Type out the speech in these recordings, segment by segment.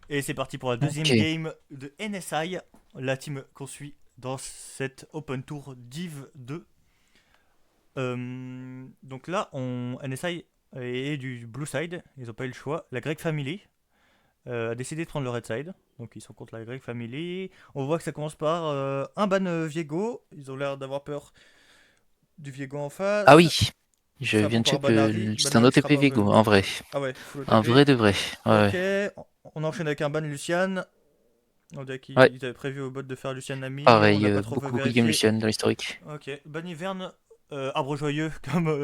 Et c'est parti pour la deuxième Ok. game de NSI, la team qu'on suit dans cette Open Tour Div 2. Donc là, NSI est du blue side, ils n'ont pas eu le choix. La Greg Family a décidé de prendre le red side, donc ils sont contre la Greg Family. On voit que ça commence par un ban Viego, ils ont l'air d'avoir peur du Viego en Ah face. oui, je Ça viens prend de par check, Banari, c'est un Banari qui sera OTP pas Vigo, OP. en vrai. Ah ouais, full Un OTP. vrai de vrai. Ouais, Ok, on enchaîne avec un ban Lucian. On dirait ouais. qu'ils avaient prévu au bot de faire Lucian Nami, on Pareil, n'a pas trop beaucoup William vérifié. Lucian dans l'historique. Ok, Baniverne, arbre joyeux,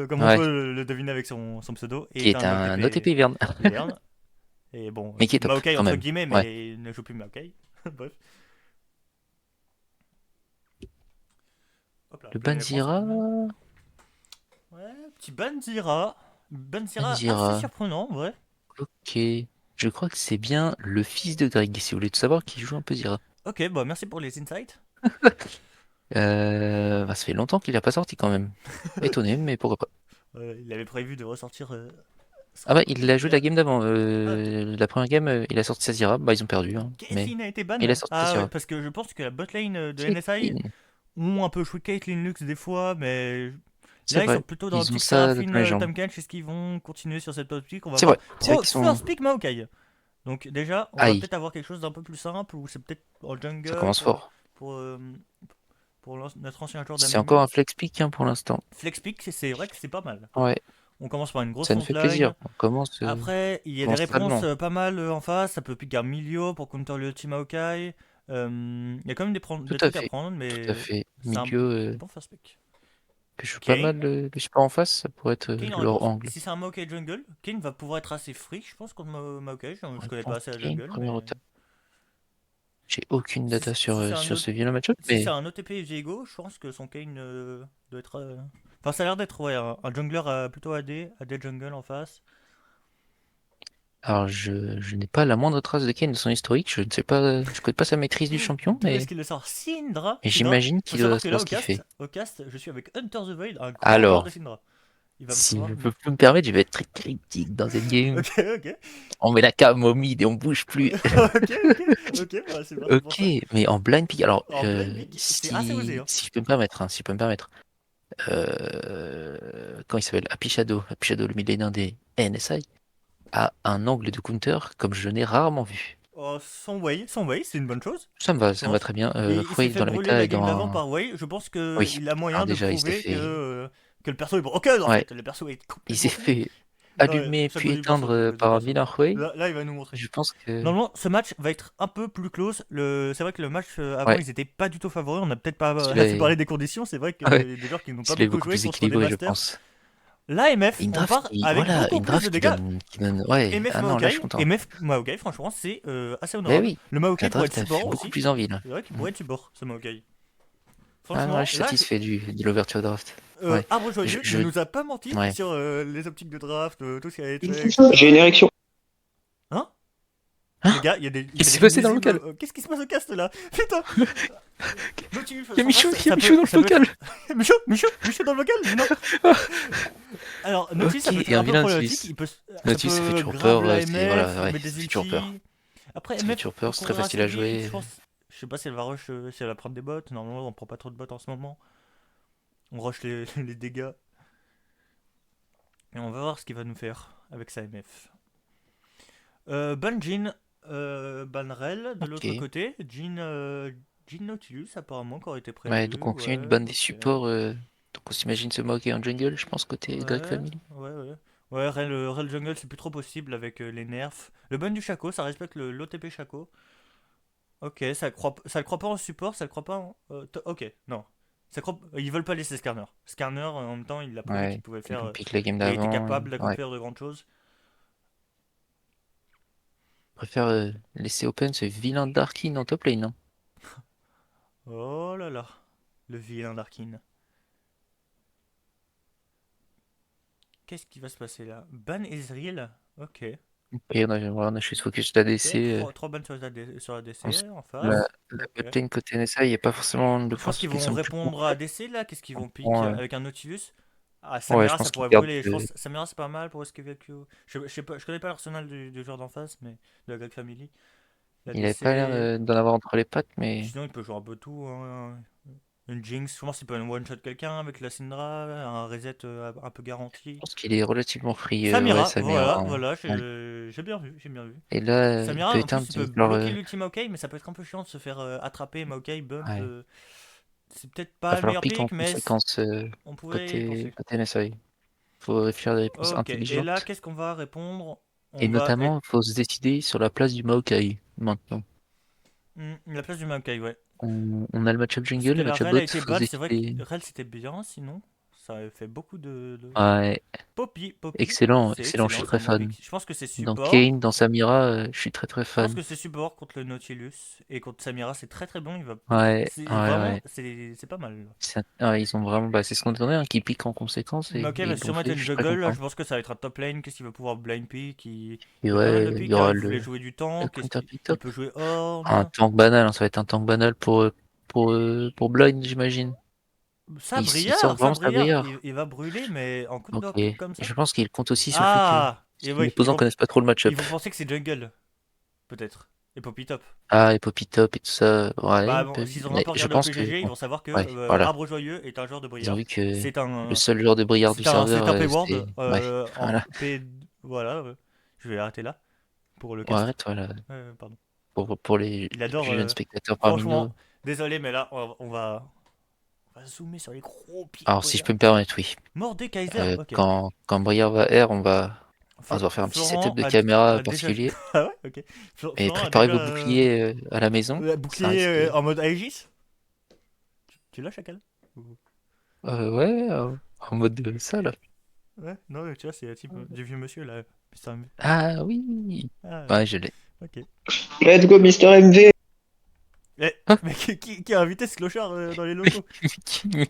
comme on Ouais, peut le deviner avec son pseudo, qui est est un un OTP OTP Verne. Iverne. Et bon, Mais qui est top, Maokai quand entre même. guillemets, Ouais. mais il ne joue plus Maokai. Bref, hop là, Le vous avez la réponse Banzira. Ouais, petit Banzira. Banzira assez Banzira. surprenant, en vrai. Ok. Je crois que c'est bien le fils de Greg, si vous voulez tout savoir, qui joue un peu Zira. Ok, bah merci pour les insights. Bah, ça fait longtemps qu'il a pas sorti quand même. Étonné, mais pourquoi pas. Il avait prévu de ressortir Ah bah, il a joué la Scorpion. game d'avant. Ah, La première game, il a sorti sa Zira. Bah, ils ont perdu, hein, mais Caitlyn a été il a ban. sorti sa Ah ouais, Zira. parce que je pense que la botlane de NSI Caitlyn, ont un peu joué Caitlyn Lux des fois, mais c'est là ils sont vrai. plutôt dans Ils ont l'optique ça dans Seraphine les jambes. Tamken. Est-ce qu'ils vont continuer sur cette optique? On va C'est vrai. voir. C'est vrai Oh, qu'ils sont. first pick Maokai. Donc déjà, on va Aïe, peut-être avoir quelque chose d'un peu plus simple, ou c'est peut-être en ça jungle commence fort. pour, euh, pour notre ancien joueur C'est encore d'Amami. un flex pick hein, pour l'instant. Flex pick, c'est vrai que c'est pas mal. Ouais, On commence par une grosse ça nous fait plaisir. frontline. On Après, il y a des commence réponses salement. pas mal en face. Ça peut piquer un Milio pour counter le Team Maokai. Il y a quand même Tout des à trucs à fait. prendre, Tout à mais fait. c'est un Milieu, bon first pick. que je joue pas mal Kane, le support en face, ça pourrait être Kane en leur réponse. angle. Si c'est un Maokai jungle, Kane va pouvoir être assez free, je pense, contre Maokai. Je connais pas Réponse assez la Kane, jungle, première mais. attaque. J'ai aucune Si, data si c'est sur ce vilain match-up, si c'est mais un OTP Viego, je pense que son Kane doit être. Enfin, ça a l'air d'être ouais, un jungler plutôt AD jungle en face. alors je n'ai pas la moindre trace de Kane de son historique. Je ne sais pas, je connais pas sa maîtrise du champion, D'où est-ce qu'il le sort? Syndra. mais Syndra. j'imagine Faut qu'il doit savoir que là, savoir ce qu'il fait. au cast, je suis avec Hunter the Void, un grand joueur de Alors, Syndra. Il va si pouvoir je me. peux me permettre, je vais être très critique dans cette game. Ok, ok. On met la cam au mid et on bouge plus. Ok, bah c'est parti pour Ok, ça. mais en blind pick, alors En blind pick, c'est assez osé, hein. si je peux me permettre, hein, si je peux me permettre, comment il s'appelle? Happy Shadow, le mid laner des NSI, a un angle de counter comme je n'ai rarement vu. Oh, son way, c'est une bonne chose, je Ça me va pense. très bien. Il s'est Fwave fait dans la brûler méta la et game d'avant dans... par Way. Je pense Oui, qu'il a alors moyen de déjà, prouver que le perso est broken en Ouais, fait. Le perso est il s'est complètement fou. fait Ouais, allumer c'est à puis cause du perso, éteindre c'est à cause du par un perso. vilain Huawei. Là, il va nous montrer. Je pense que... Normalement, ce match va être un peu plus close. C'est vrai que le match avant, Ouais, ils étaient pas du tout favoris. On n'a peut-être pas celui-là assez parlé est... des conditions. C'est vrai qu'il Ouais, y a des joueurs qui n'ont pas celui-là est beaucoup beaucoup joué plus contre des équilibré, je masters. pense. Là, MF, Et une on draft part avec beaucoup une plus de draft dégâts. qui donne... Ouais, MF ah non, là, je suis Maokai, content. MF Maokai, franchement, c'est assez Eh honorable. oui, Le la Maokai pourrait être draft a fait support beaucoup aussi. plus envie, là. C'est vrai qu'il Mm. pourrait être support, ce Maokai. Ah non, là, Franchement, je suis là, satisfait de l'ouverture draft. Ouais, Arbre Joyeux ne je... nous a pas menti Ouais. sur les optiques de draft, tout ce qui a été fait, etc. J'ai une érection. Hein? Les Hein? gars, il y a Qu'est-ce qui des s'est trucs passé dans le visibles. local? Qu'est-ce qui se passe au cast là? Putain! Motus, Il y a en face, Il y a Michou dans le ça peut. local! Michaud dans le local? Mais non! Alors, Nautilus, ça Ok, peut et être un un peu vilain problématique. Nautilus. Ça Nautilus, ça fait peut toujours grave peur. la C'est... Voilà, MF, ouais, mettre ça des fait toujours peur. ultis. Après, Ça fait MF toujours peut peur, c'est très courir facile assez à vite. Je jouer. pense. Je sais pas si elle va rush, si elle va prendre des bots. Normalement, on prend pas trop de bots en ce moment. On rush les dégâts. Et on va voir ce qu'il va nous faire avec sa MF. Ban Jin, ban Rel de l'autre Ok. côté. Jin Nautilus, apparemment, qui aurait été Ouais, donc prévu. on continue de Ouais, ban des ok. supports. Donc on s'imagine se moquer en jungle, je pense, côté Greg Ouais, Family. ouais. Ouais, Rel Jungle, c'est plus trop possible avec les nerfs. Le ban du Shaco, ça respecte l'OTP Shaco. Ok, ça le croit pas en support, ça le croit pas en. Ok, non. Ils veulent pas laisser Skarner. Skarner, en même temps, il a prouvé qu'il Ouais, pouvait ils faire. l'ont piqué la game Il était d'avant. capable Ouais. d'accomplir de grandes choses. Je préfère laisser open ce vilain Darkin en top lane. Hein. Oh là là, le vilain Darkin. Qu'est-ce qui va se passer là? Ban Ezreal. Ok. Et on a juste focus sur Ok, l'ADC. 3 bans sur sur ADC en face. La Ok. bot lane côté NSA, il n'y a pas forcément de Je pense qu'ils construct qui vont sont le plus répondre à concrets. ADC là. Qu'est-ce qu'ils vont pick Ouais, avec un Nautilus? Ah, ouais, je Samira, ça pense qu'ils pourrait gardent. brûler. Je pense Samira, c'est pas mal pour esquiver Q. Je sais pas, je connais pas l'arsenal du joueur d'en face, mais de la Greg Family. Il avait pas l'air l'ADC. d'en avoir entre les pattes, mais Sinon, il peut jouer un peu tout, hein. Une Jinx, je pense qu'il peut one-shot quelqu'un avec la Syndra, un reset un peu je garanti. pense qu'il est relativement free, ouais, Samira, Samira, hein. voilà, Ouais. j'ai bien vu, j'ai bien vu. Et là, il peut Samira, en plus, éteindre il peut leur. bloquer l'ultime Maokai, mais ça peut être un peu chiant de se faire attraper Maokai, bump. Ouais. C'est peut-être Va pas le falloir meilleur pique en pick, mais conséquence on pouvait y côté, penser. côté NSI. Faut réfléchir à des réponses Ok, et là, intelligentes. qu'est-ce qu'on va répondre? Et On va. notamment, faut se décider sur la place du Maokai maintenant. La place du Maokai, ouais. On a le match-up Parce jungle, que le la match-up Rel a bot, été faut se balle, c'est vrai que décider. Rel c'était bien, sinon. Ça avait fait beaucoup de. Ouais, Poppy, excellent, c'est excellent, je excellent, suis c'est un très bon fan. pick. Je pense que c'est Dans support. Kane, dans Samira, je suis très très Je pense fan. que c'est support contre le Nautilus. Et contre Samira, c'est très très bon. Il va. Ouais, C'est ouais, vraiment. ouais. C'est pas mal. Ouais, ils ont vraiment, bah, c'est ce qu'on attendait, hein, qu'ils piquent en conséquence et Maokai va ils l'ont sûrement être fait, une je suis très juggle. Là, content. je pense que ça va être un top lane. Qu'est-ce qu'il va pouvoir blind pick? Et Il a pas mal de ouais, il y picks. aura Il voulait jouer du le tank. counter pick Il top. peut jouer Un Horn. tank banal, hein, ça va être un tank banal pour Blind, j'imagine. Il sort Ça vraiment Il, Sabriard. il va brûler, mais en coup de Ok. block Et comme ça. je pense qu'il compte aussi sur le fait que Ah! Et les oui, opposants connaissent pas trop le ils match-up. vont penser que c'est jungle, peut-être. Et Poppy top. Ah, et Poppy Top et tout ça, Bah ouais. bon, s'ils ont un Mais peu je regardé au pense que, PGG, ils bon, vont savoir que ouais, voilà. Arbre Joyeux est un joueur de Ils ont Briard. vu que C'est le un, seul joueur de Briard du serveur, c'est un Payward ouais, en voilà. P. Voilà, je vais arrêter là pour le Ouais, cast. arrête, voilà. Pardon. Pour les Il adore. plus jeunes spectateurs parmi Franchement, nous. désolé, mais là, on va zoomer sur les gros pics Alors, si je Briard. peux me permettre, oui. Mordekaiser, ok. Quand Briard va R, on va devoir faire un petit setup Florent de caméra a déjà. particulier. Ah ouais, ok. Et Florent a préparez déjà vos boucliers à la maison. Ça bouclier risque. en mode Aegis. Tu l'as, Chacal? Ouais, en mode ça, là. Ouais, non, tu vois, c'est type du vieux monsieur là. Putain, Ah oui. ah, Ouais, je l'ai. ok. Let's go, Mister MV. Eh, Ah, mais qui a invité ce clochard dans les locaux?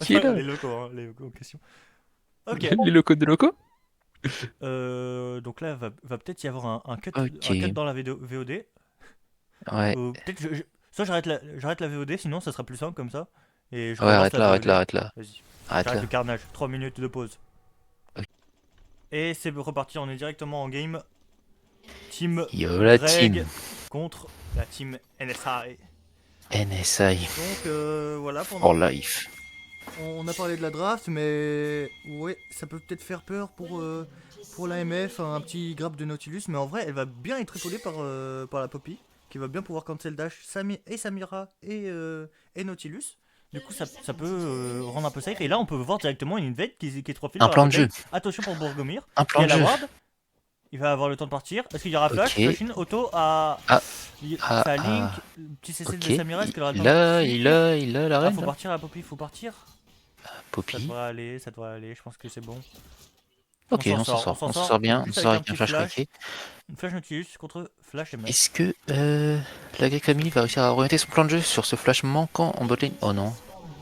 qui est là? Les locaux en question. Ok. Les locaux de locaux? Donc là, va peut-être y avoir Ok. un cut dans la VOD. Ouais. Peut-être soit j'arrête la VOD, sinon ça sera plus simple comme ça. Et je Ouais, relance arrête la là, arrête là, VOD. arrête là. Vas-y. Arrête J'arrête le là. carnage. 3 minutes de pause. Ok. Et c'est reparti, on est directement en game. Team Yo la Greg team. contre la team NSI. NSI Donc voilà, for life. on a parlé de la draft, mais ouais, ça peut peut-être faire peur pour l'AMF, un petit grab de Nautilus, mais en vrai, elle va bien être épaulée par la Poppy, qui va bien pouvoir cancel dash Samira et Nautilus. Du coup, ça peut rendre un peu safe. Et là, on peut voir directement une invade qui est 3 fils Un dans la plan de botlane. jeu. Attention pour Borgomir. Un Il y plan a de la jeu. ward. Il va avoir le temps de partir. Est-ce qu'il y aura flash? Ok. Flash in, auto à. Ah, Ça link. ah. Petit CC Ok. de Samira. Est-ce qu'elle aura le temps de Il fuir? a, il a la Ah, reine faut là. partir la Poppy, faut partir. Poppy. Ça devrait aller, je pense que c'est bon. Ok, on s'en sort. On s'en On s'en sort sort bien. On juste s'en avec sort un avec un petit flash flash. craqué. Une flash Nautilus contre flash MF. Est-ce que la Grey Family va réussir à orienter son plan de jeu sur ce flash manquant en botlane? Oh non.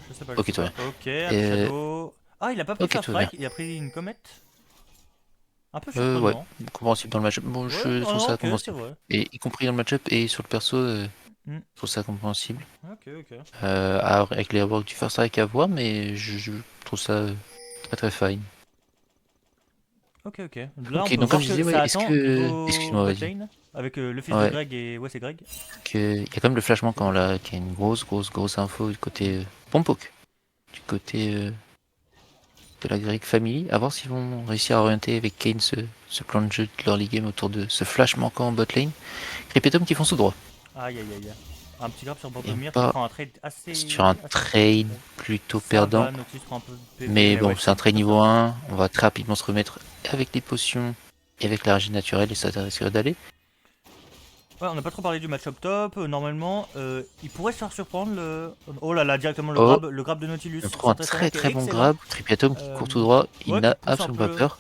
Je sais pas, je Ok, sais tout pas. va Ok, bien. Happy Shadow. Ah, il a pas pris Ok, First tout va bien. Strike, il a pris une comète. Un peu Ouais, surprenant. compréhensible dans le match-up. Bon, Ouais, je trouve non, ça ok, c'est compréhensible. vrai. Et y compris dans le match-up et sur le perso, Hmm. je trouve ça compréhensible. Ok, ok. Avec les reworks du First Strike à voir, mais je trouve ça très très fine. Ok, ok. Là, on Ok, peut donc comme voir je que disais, ouais, ça est-ce attend que. niveau Excuse-moi, vas-y. botlane. Avec le fils de Ouais, Greg et. Ouais, c'est Greg. il y a quand même le flash manquant là, qui a une grosse info du côté Pompoke, du côté de la Greek Family. À voir s'ils vont réussir à orienter avec Kane ce plan de jeu de leur league game autour de ce flash manquant en botlane. Crepetum qui font tout droit. Aïe, aïe, aïe. Un petit grab sur Et Bordomir qui pas prend un trade sur un assez trade ouais. plutôt Ça perdant. va, Nautilus prend un peu de PV, Mais mais ouais, bon, c'est un trade ça niveau va. 1. On va très rapidement se remettre avec les potions et avec la régie naturelle et ça risquerait d'aller. Ouais, on n'a pas trop parlé du match-up top. Normalement, il pourrait se faire surprendre le. Oh là là, directement Oh, le grab de Nautilus on trouve un sur Tessera très qui est très bon excellent. grab. Tripiatum qui court tout Euh, droit. Il ouais, n'a absolument pas peur.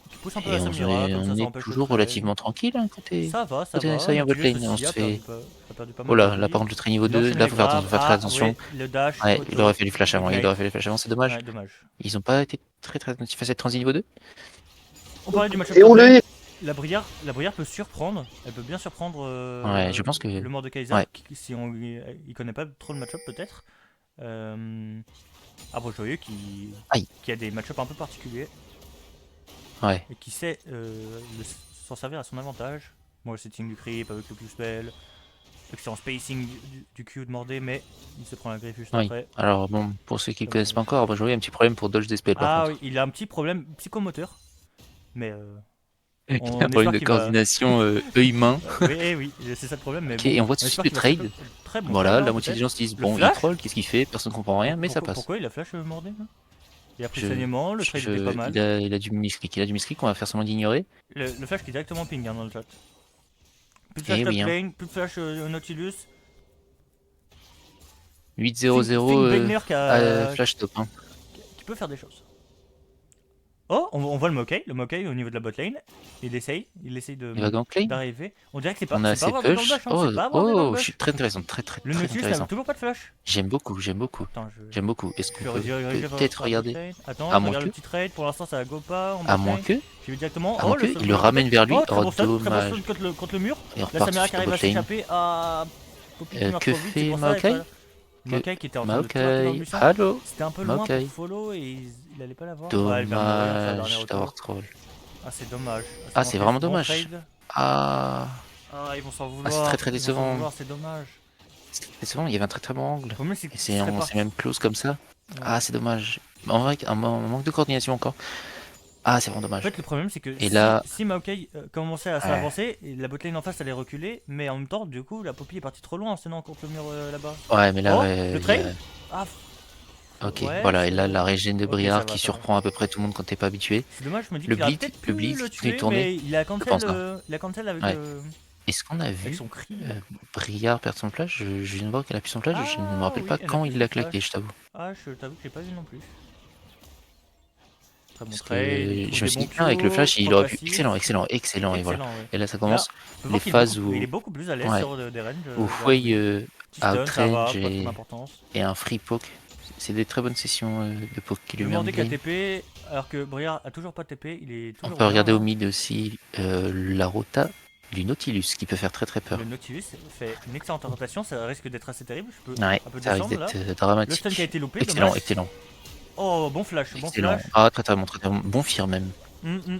qui pousse un peu Et la on Samira, est, comme on ça est empêche le toujours trade. relativement tranquille hein, Ça côté va. NSI en Nautilus botlane. On aussi se fait. a perdu pas Oh mal de là, là vie. par contre le trait niveau Il 2, enchaîne là les faut faire attention, grabs. faut faire très Ah, attention. ouais, le dash, Ouais, il aurait auto, fallu flash avant, il ignite. aurait fallu flash avant, c'est dommage. Ouais, dommage. Ils ont pas été très attentifs à cette transi niveau 2. On parlait du match-up Et on top le lane. hait. La Brière peut surprendre. Elle peut bien surprendre Ouais, je pense que. le Mordekaiser Ouais, si il connaît pas trop le match-up peut-être. Arbre Joyeux aïe, qui a des match-up un peu particuliers ouais. et qui sait s'en servir à son avantage. Moi, le setting du creep avec le Q-spell. excellent spacing du Q de Mordé, mais il se prend la griffe juste Oui. après. Alors bon, pour ceux qui ne connaissent pas encore, bah, Joey a un petit problème pour dodge des spells par Ah contre. oui, il a un petit problème psychomoteur. Mais Il a on un problème espère de qu'il va. coordination œil-main. Oui, c'est ça le problème. Mais Ok, bon, et on voit on tout de suite espère le qu'il va se trade. très bon Voilà, trade, la hein, moitié des peut-être. gens se disent Le bon, il flash troll, qu'est-ce qu'il fait? Personne comprend rien, mais ça passe. Pourquoi il a flash Mordé là? Il a pris Je- le saignement, le trade était pas mal. Il a du misclick, il a du misclick, on va faire semblant d'ignorer. Le flash qui est directement ping dans le chat. Plus de Eh flash top oui, hein. lane, plus de flash Nautilus. 8-0-0 Fing Begner flash top. Hein. qui peut faire des choses. Oh, on voit le Mokai au niveau de la bot lane. Il essaye Il va gank lane. d'arriver. On dirait que c'est pas On a c'est assez pas avoir push. dash, hein, c'est pas avoir dans le bush. Très intéressant, très Le Nautilus n'a intéressant. toujours pas de flash. J'aime beaucoup. Attends, J'aime beaucoup. Est-ce qu'on je peut rediriger vers peut-être la regarder bot lane. Attends, À je moins regarde que- le petit trade. Pour l'instant, ça go pas. En À bot moins lane. que, J'y vais directement. à moins que, il le ramène vers lui. Oh, très Oh, bon stun dommage. contre le mur. Et on La repart Samira sur qui arrive bot à lane. s'échapper à Poppy qui meurt que trop vite, fait c'est pour ça, Maokai Maokai qui était en train de twerker dans le Maokai, buisson. allô. C'était un peu loin Maokai. pour follow et il allait pas l'avoir. Ouais, il va mourir sur la dernière Dommage auto. d'avoir troll. Ah, c'est dommage. Ah, c'est manqué vraiment ce bon dommage. trade. Ah, Ah, ils vont s'en vouloir. c'est très Ils vont s'en décevant. vouloir, c'est dommage. c'est bon, il y avait un très bon angle. Le problème, c'est Et que c'est on s'est même close comme ça. Ouais. Ah, c'est dommage. En vrai, un manque de coordination encore. Ah, c'est vraiment En dommage. fait, le problème, c'est que Et là- si Maokai commençait à Ouais. s'avancer, la botlane en face allait reculer, mais en même temps, du coup, la Poppy est partie trop loin en se tenant contre le mur là-bas. Ouais, mais là, Oh, ouais, le il y trade Ah, a- Ok, ouais, voilà. Et c'est- là, la régène de Ok, Briard ça va, qui ça surprend à peu près tout le monde quand t'es pas habitué. c'est dommage, je me dis Le qu'il aurait Blitz- peut-être le pu Blitz le continue de tuer, tourner. mais il a cancel, pense, hein. avec, Ouais. Est-ce qu'on a avec vu son cri. Briard perdre son flash? Je viens de voir qu'elle a pu son flash. Je ne me Ah, rappelle oui, pas elle a quand pu il son l'a flash. claqué, je t'avoue. Ah, je t'avoue que j'ai pas vu non plus. Très bon Parce trade, que il trouve je me des suis bons dit, tiens, avec le Q, flash, il trop aurait pu. passif. Excellent, et voilà. Excellent, ouais. Et là, ça Là, commence. on peut voir les qu'il est phases beaucoup- où- il est beaucoup plus à l'aise Ouais. sur des ranges. Où des Fouet petits stuns, ça va, outrange pas trop d'importance. et un free poke. C'est des très bonnes sessions de poke qui lui Le met en Mordé qui a game. TP, alors que Briard a toujours pas TP, il est On toujours peut regarder bien, au mid aussi la rota du Nautilus qui peut faire très peur. Le Nautilus fait une excellente rotation, ça risque d'être assez terrible. Je peux Ouais, un peu ça risque descendre là. d'être Le dramatique. stun qui a été loupé, Excellent, dommage. excellent. Oh, bon flash. Ah, très bon. Bon fear même.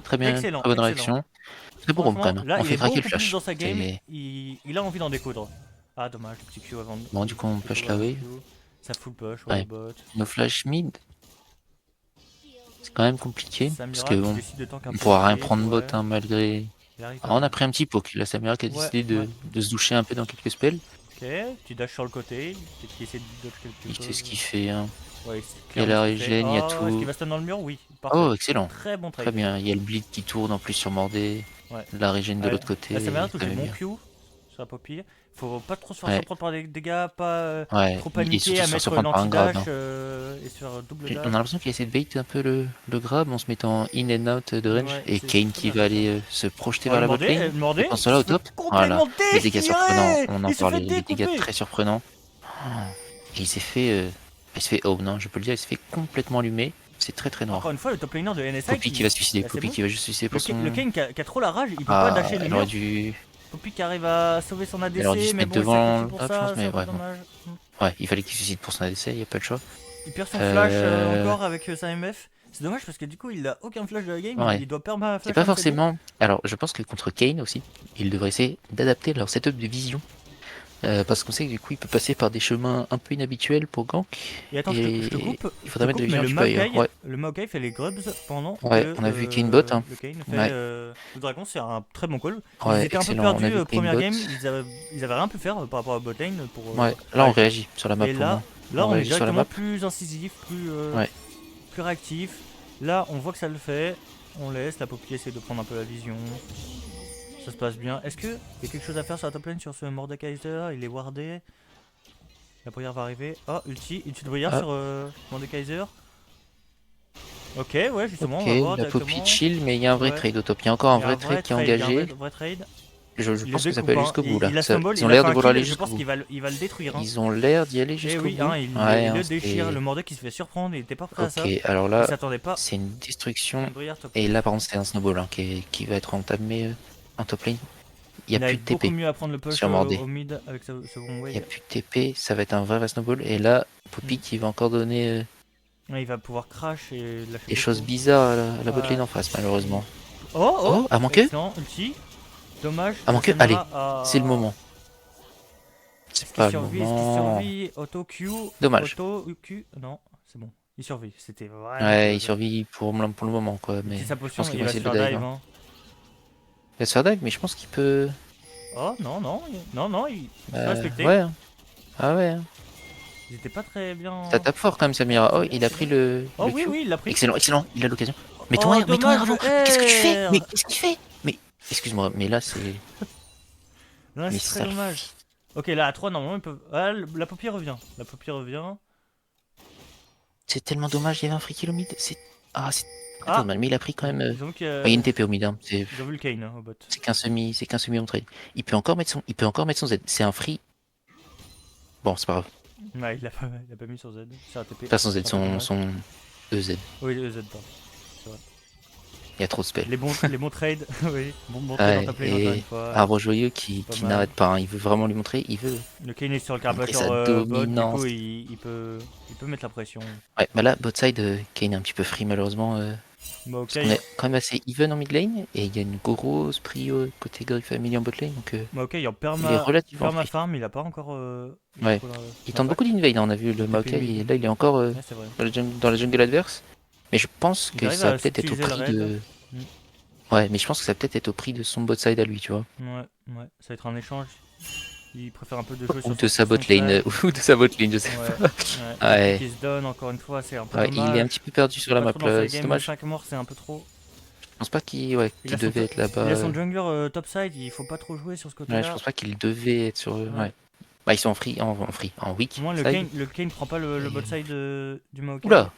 Très bien, Excellent, très bonne excellent. réaction. Très bon roam quand Franchement, même. là, On il fait est craquer le beaucoup plus flash. dans sa game, C'est- il a envie d'en découdre. Ah, dommage, le petit Q avant de... Bon, du coup, on push la wave. Ça full push, Ouais. ouais, bot. Nos flash mid. C'est quand même compliqué. Samira Parce que qui bon, décide de tank un on peu pourra rien safe, prendre bot ouais. hein, malgré. Il arrive Ah, on a pris un petit poke. La Samira qui a décidé de, ouais. de se doucher un peu dans quelques spells. Ok, tu dash sur le côté, peut-être qu'il essaie de dodge quelque Il chose. sait ce qu'il fait. Hein. Ouais, Il y a la régène, il y a Est-ce tout. qu'il va stun dans le mur? Oui, parfait. Oh, excellent. Très bon trade. Très bien. Il y a le bleed qui tourne en plus sur Mordé. Ouais. La régène de Ouais. l'autre côté. La Samira touche très des bons bien. Q sur la Poppy. Faut pas trop se faire Ouais. surprendre par des dégâts, pas Ouais. trop Et paniquer surtout à se faire mettre surprendre par un grab. l'anti-dash hein. et se faire double On dash. a l'impression qu'il essaie de bait un peu le grab en se mettant in and out de range. Ouais, Et c'est Kane très qui bien va fait, aller se projeter Oh, vers le la Mordé, botlane. le Mordé, Et pense là au il se top. fait complètement Les dégâts déchirer. surprenants. On en Il se parlait. fait Les dégâts découper. très surprenants. Et il s'est fait. Il se fait home, non, je peux le dire. Il se fait complètement allumer. C'est très noir. Encore une fois, le top laner de NSI Poppy qui va se suicider. Ah, c'est Poppy bon. qui va juste se suicider pour son. Le Kane qui a trop la rage, il peut Ah, pas dasher le elle mur. aurait dû. Poppy qui arrive à sauver son ADC, Elle aurait dû se mais mettre bon, il devant sacrifie pour la ça, chance, mais c'est un peu ouais, bon. dommage. Ouais, il fallait qu'il se suicide pour son ADC, il n'y a pas de choix. Il perd son flash Euh, encore avec sa MF. C'est dommage parce que du coup, il a aucun flash de la game, Ouais. il doit perdre un flash. C'est pas un de ses forcément. Alors, je pense que contre Kane aussi, ils devraient essayer d'adapter leur setup de vision. Parce qu'on sait que du coup, il peut passer par des chemins un peu inhabituels pour gank. deux. Et attends, je te coupe. Il faudrait mettre de mais vision le un petit peu ailleurs. Maokai, Ouais. le Maokai fait les grubs pendant Ouais, que on a vu Kane bot, hein. le Kane fait Ouais. le dragon, c'est un très bon call. Ouais, Ils étaient un peu excellent. On a perdus vu Kane première bot. game, ils avaient rien pu faire par rapport à botlane pour. Ouais, là on réagit sur la map Et pour là, moi. là on on est réagit sur la directement map. plus incisif, Ouais. plus réactif. Là, on voit que ça le fait. On laisse, la Poppy essaie de prendre un peu la vision. Ça se passe bien. Est-ce qu'il y a quelque chose à faire sur la top lane sur ce Mordekaiser? Il est wardé. La Brière va arriver. Oh, ulti de Brière Ah. sur Mordekaiser. Ok, ouais, justement, Ok, on va voir la directement. Poppy chill, mais il y a un vrai Ouais. trade au top. Il y a encore un Il y a vrai trade qui est trade, il y a engagé. un vrai trade. Je Il pense le que ça découpe, peut aller hein. jusqu'au bout là. Il a Ça- Stumble, Ils il ont a l'air fait de un vouloir kill, aller je jusqu'au pense bout. qu'il va le détruire. Hein. Ils ont l'air d'y aller Eh jusqu'au oui, bout. hein, il Ouais, le hein, déchire. c'était- Le Mordek qui se fait surprendre, il était pas prêt à ça. Ok, alors Il là, s'attendait pas. c'est une destruction. Brière top. Et là, par contre, c'était un snowball hein, qui va être entamé en top lane. Il n'y a plus de beaucoup TP. mieux à prendre le push sur Mordé. au mid avec ce bon Il n'y wave. a plus de TP. Ça va être un vrai snowball. Et là, Poppy qui va encore donner Ouais, il va pouvoir crash et lâcher des beaucoup. choses bizarres à la Ouais. botlane en face, malheureusement. Oh, à manquer. excellent, ulti. Dommage. À manquer, Samira allez, a- c'est le moment. C'est Est-ce pas qu'il le survit? Est-ce qu'il moment. survit? Auto Q. Dommage. Auto Q. Non, c'est bon. Il survit. C'était vraiment Ouais, il close. survit pour le moment, quoi. Il Mais utilise sa je pense potion, qu'ils il vont va se essayer de faire le dive. dive. Hein. Hein. Il va se faire dive, mais je pense qu'il peut. Oh non, non, non, il se fait respecter. Ouais. Hein. Ah ouais. Hein. Ils étaient pas très bien. Ça tape fort quand même, Samira. Oh, il a pris le Oh oui, Q. oui, il l'a pris. Excellent, excellent. Il a l'occasion. Mets-ton Oh, air, mets-ton air dommage, avant. le Mais qu'est-ce que tu fais? R. Mais qu'est-ce que tu fais? Mais excuse-moi, mais là c'est. Là, Mais c'est très ça. dommage. Ok, là, à 3, normalement, ils peuvent. Ah, la paupière revient. La paupière revient. C'est tellement dommage, il y avait un free kill au mid. C'est. Ah, c'est très Ah, dommage. Mais il a pris quand même. Ils ont vu Il y a une que. TP au mid. Hein. Ils ont vu le Kane hein, au bot. C'est qu'un semi on trade. Il peut encore mettre son Z. C'est un free. Bon, c'est pas grave. Ouais, il a pas mis sur Z. C'est un TP. Pas son Z, C'est un peu dommage. son EZ. Oui, le Z, pardon. Il y a trop de spells. Les bons trades. Oui, bon trade dans ta play encore une fois. Arbre joyeux qui Pas mal. n'arrête pas. Hein. Il veut vraiment lui montrer. Il veut. Le Kane est sur le Montrer sa carbateur bot, du dominance. coup, il peut mettre la pression. Ouais, bah là, bot side, Kane est un petit peu free malheureusement. Bah, ok. Parce qu'on est quand même assez even en mid lane. Et il y a une grosse prio côté Griff Family en bot lane. Donc Bah, ok, il y a il est relativement free. farm, il a pas encore. Ouais. Il tente beaucoup d'invade. On a vu le TP Maokai. mid. Et là, il est encore Ouais, c'est vrai. dans la jungle adverse. Mais je pense Il que arrive ça à va peut-être être au subtiliser le prix de. raid. Mm. Ouais, mais je pense que ça va peut-être être au prix de son bot side à lui, tu vois. Ouais, ça va être un échange. Il préfère un peu de jouer Ou sur de sa son bot lane. side. Ou de sa bot lane, je sais Ouais, pas. Ouais. qui se donne encore une fois, c'est un peu Ouais, dommage. il est un petit peu perdu sur la Pas map trop dans là. sa C'est game, dommage. 5 morts, c'est un peu trop. Je pense pas qu'il Il qu'il a son devait être là-bas. Il a son jungler topside, il faut pas trop jouer sur ce Ouais, côté-là. je pense pas qu'il devait être sur. Ouais. Ouais. Bah, ils sont en weak. Au moins, side. le Kane prend pas le Et- bot side du Maokai. Oula,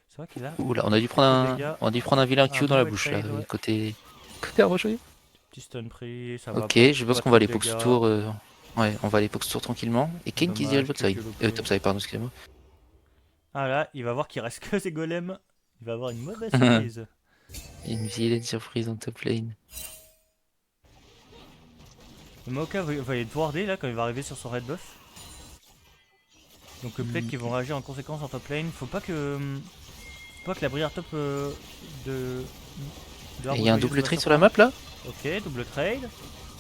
C'est vrai qu'il a oula, on a dû dégâts. prendre un vilain Un Q dans la mauvais bouche trade, là, ouais. côté arrochoyé. petit stun pris, ça va. Ok, pas, je pense pas qu'on trop va de aller Pox dégâts. Tour. Ouais, on va aller Pox Tour tranquillement. Et Kane qui se dirige Dommage, bot side. quelques locaux. Top side, pardon, excusez-moi. Ah là, il va voir qu'il reste que ses golems. Il va avoir une mauvaise surprise. Une vilaine surprise en top lane. Le Maokai va être wardé là quand il va arriver sur son red buff. Donc peut-être qu'ils vont réagir en conséquence en top lane. Faut pas que la brière top de Et il y a un double trade sur la map là. Ok, double trade.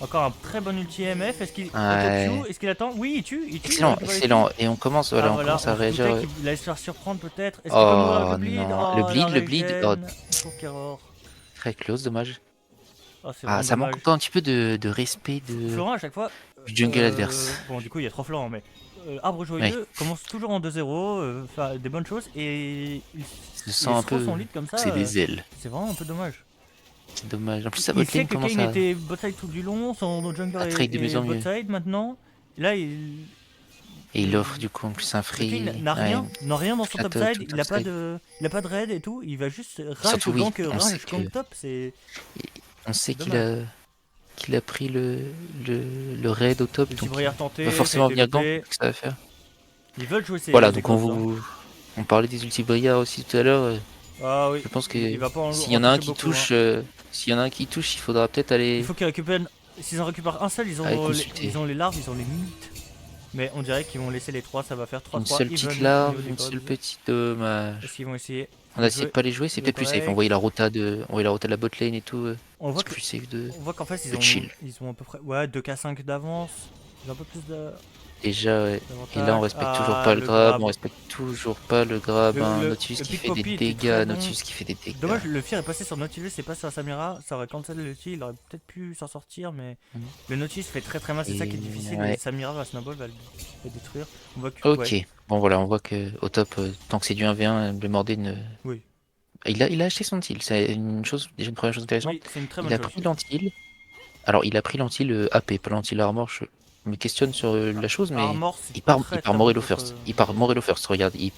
Encore un très bon ulti MF. Est-ce qu'il Ouais. auto-Q? Est-ce qu'il attend? Oui, il tue. Excellent, il récupère les excellent. Et on commence, kills. voilà, Ah, on voilà, commence à on se réagir. doutait qu'il allait se faire surprendre peut-être. Est-ce qu'il peut mourir avec Oh le bleed? non, Oh, le la bleed. Oh, regen. Pour Keror. très close, dommage. Oh, c'est Ah, vraiment ça manque dommage. encore un petit peu de respect de Florent à chaque fois. du jungle adverse. Bon, du coup, il y a 3 Florent, mais Arbre Joyeux commence toujours en 2-0, faire des bonnes choses et il Se sent un peu. son lead comme ça. C'est des ailes. C'est vraiment un peu dommage. C'est dommage. En plus, sa Il sait botlane que commence Kane à. était botside tout du long, son jungler à trade de mieux en mieux. botside maintenant. Là, il. Et il offre du coup en plus un Le free. Kane n'a rien, dans son flat topside, tout il a pas topside. de raid et tout, il va juste rage Surtout, oui, gank, on sait rage que- gank top, c'est. On sait Dommage. qu'il a pris le raid au top. Le Donc Tibrière il tenté, va forcément ça a été venir gank. loupé. Donc ça va faire. Ils veulent jouer ses Voilà, donc gosses, hein. on parlait des ulti brillards aussi tout à l'heure. Ah oui, Je pense que il va pas s'il y en a un qui beaucoup, touche, hein. s'il y en a un qui touche, il faudra peut-être aller. Il faut qu'ils récupèrent. S'ils en récupèrent un seul, Allez, ils consulter. ont les larves, ils ont les mythes. Mais on dirait qu'ils vont laisser les 3, ça va faire 3-3. Une seule even petite au larve, niveau une des seul codes. petit dommage. Est-ce qu'ils vont essayer On a essayé de pas les jouer, c'est le peut-être plus safe. break. Envoyer la rota de la bot lane et tout. On voit C'est que- plus safe de. On voit qu'en fait, de chill. ils ont à peu près 2k5 d'avance. Ils ont un peu plus Déjà, ouais. Et là, on respecte d'avantage. toujours Ah, pas le le grab, grab. on respecte toujours pas le grab. Hein. Le Nautilus qui pick fait des poppy était dégâts, très bon. Nautilus qui fait des dégâts. Dommage, le Fear est passé sur Nautilus et pas sur Samira. Ça aurait cancel le ulti, il aurait peut-être pu s'en sortir, mais Mhm. le Nautilus fait très très mal, c'est ça qui est Et difficile. ouais. Et Samira, la snowball va le détruire. On voit que. Ok, ouais. bon voilà, on voit que au top, tant que c'est du 1v1, le Mordé ne. Oui. Il a acheté son heal, c'est une chose, déjà une première chose intéressante. Oui, c'est une très bonne Il a chose. pris l'anti-heal. Alors, il a pris l'anti-heal AP, pas l'anti-heal armor. Je me questionne sur la chose, mais Armor, c'est il part très, très Morello bon first. contre- Il part Morello first, regarde. Il y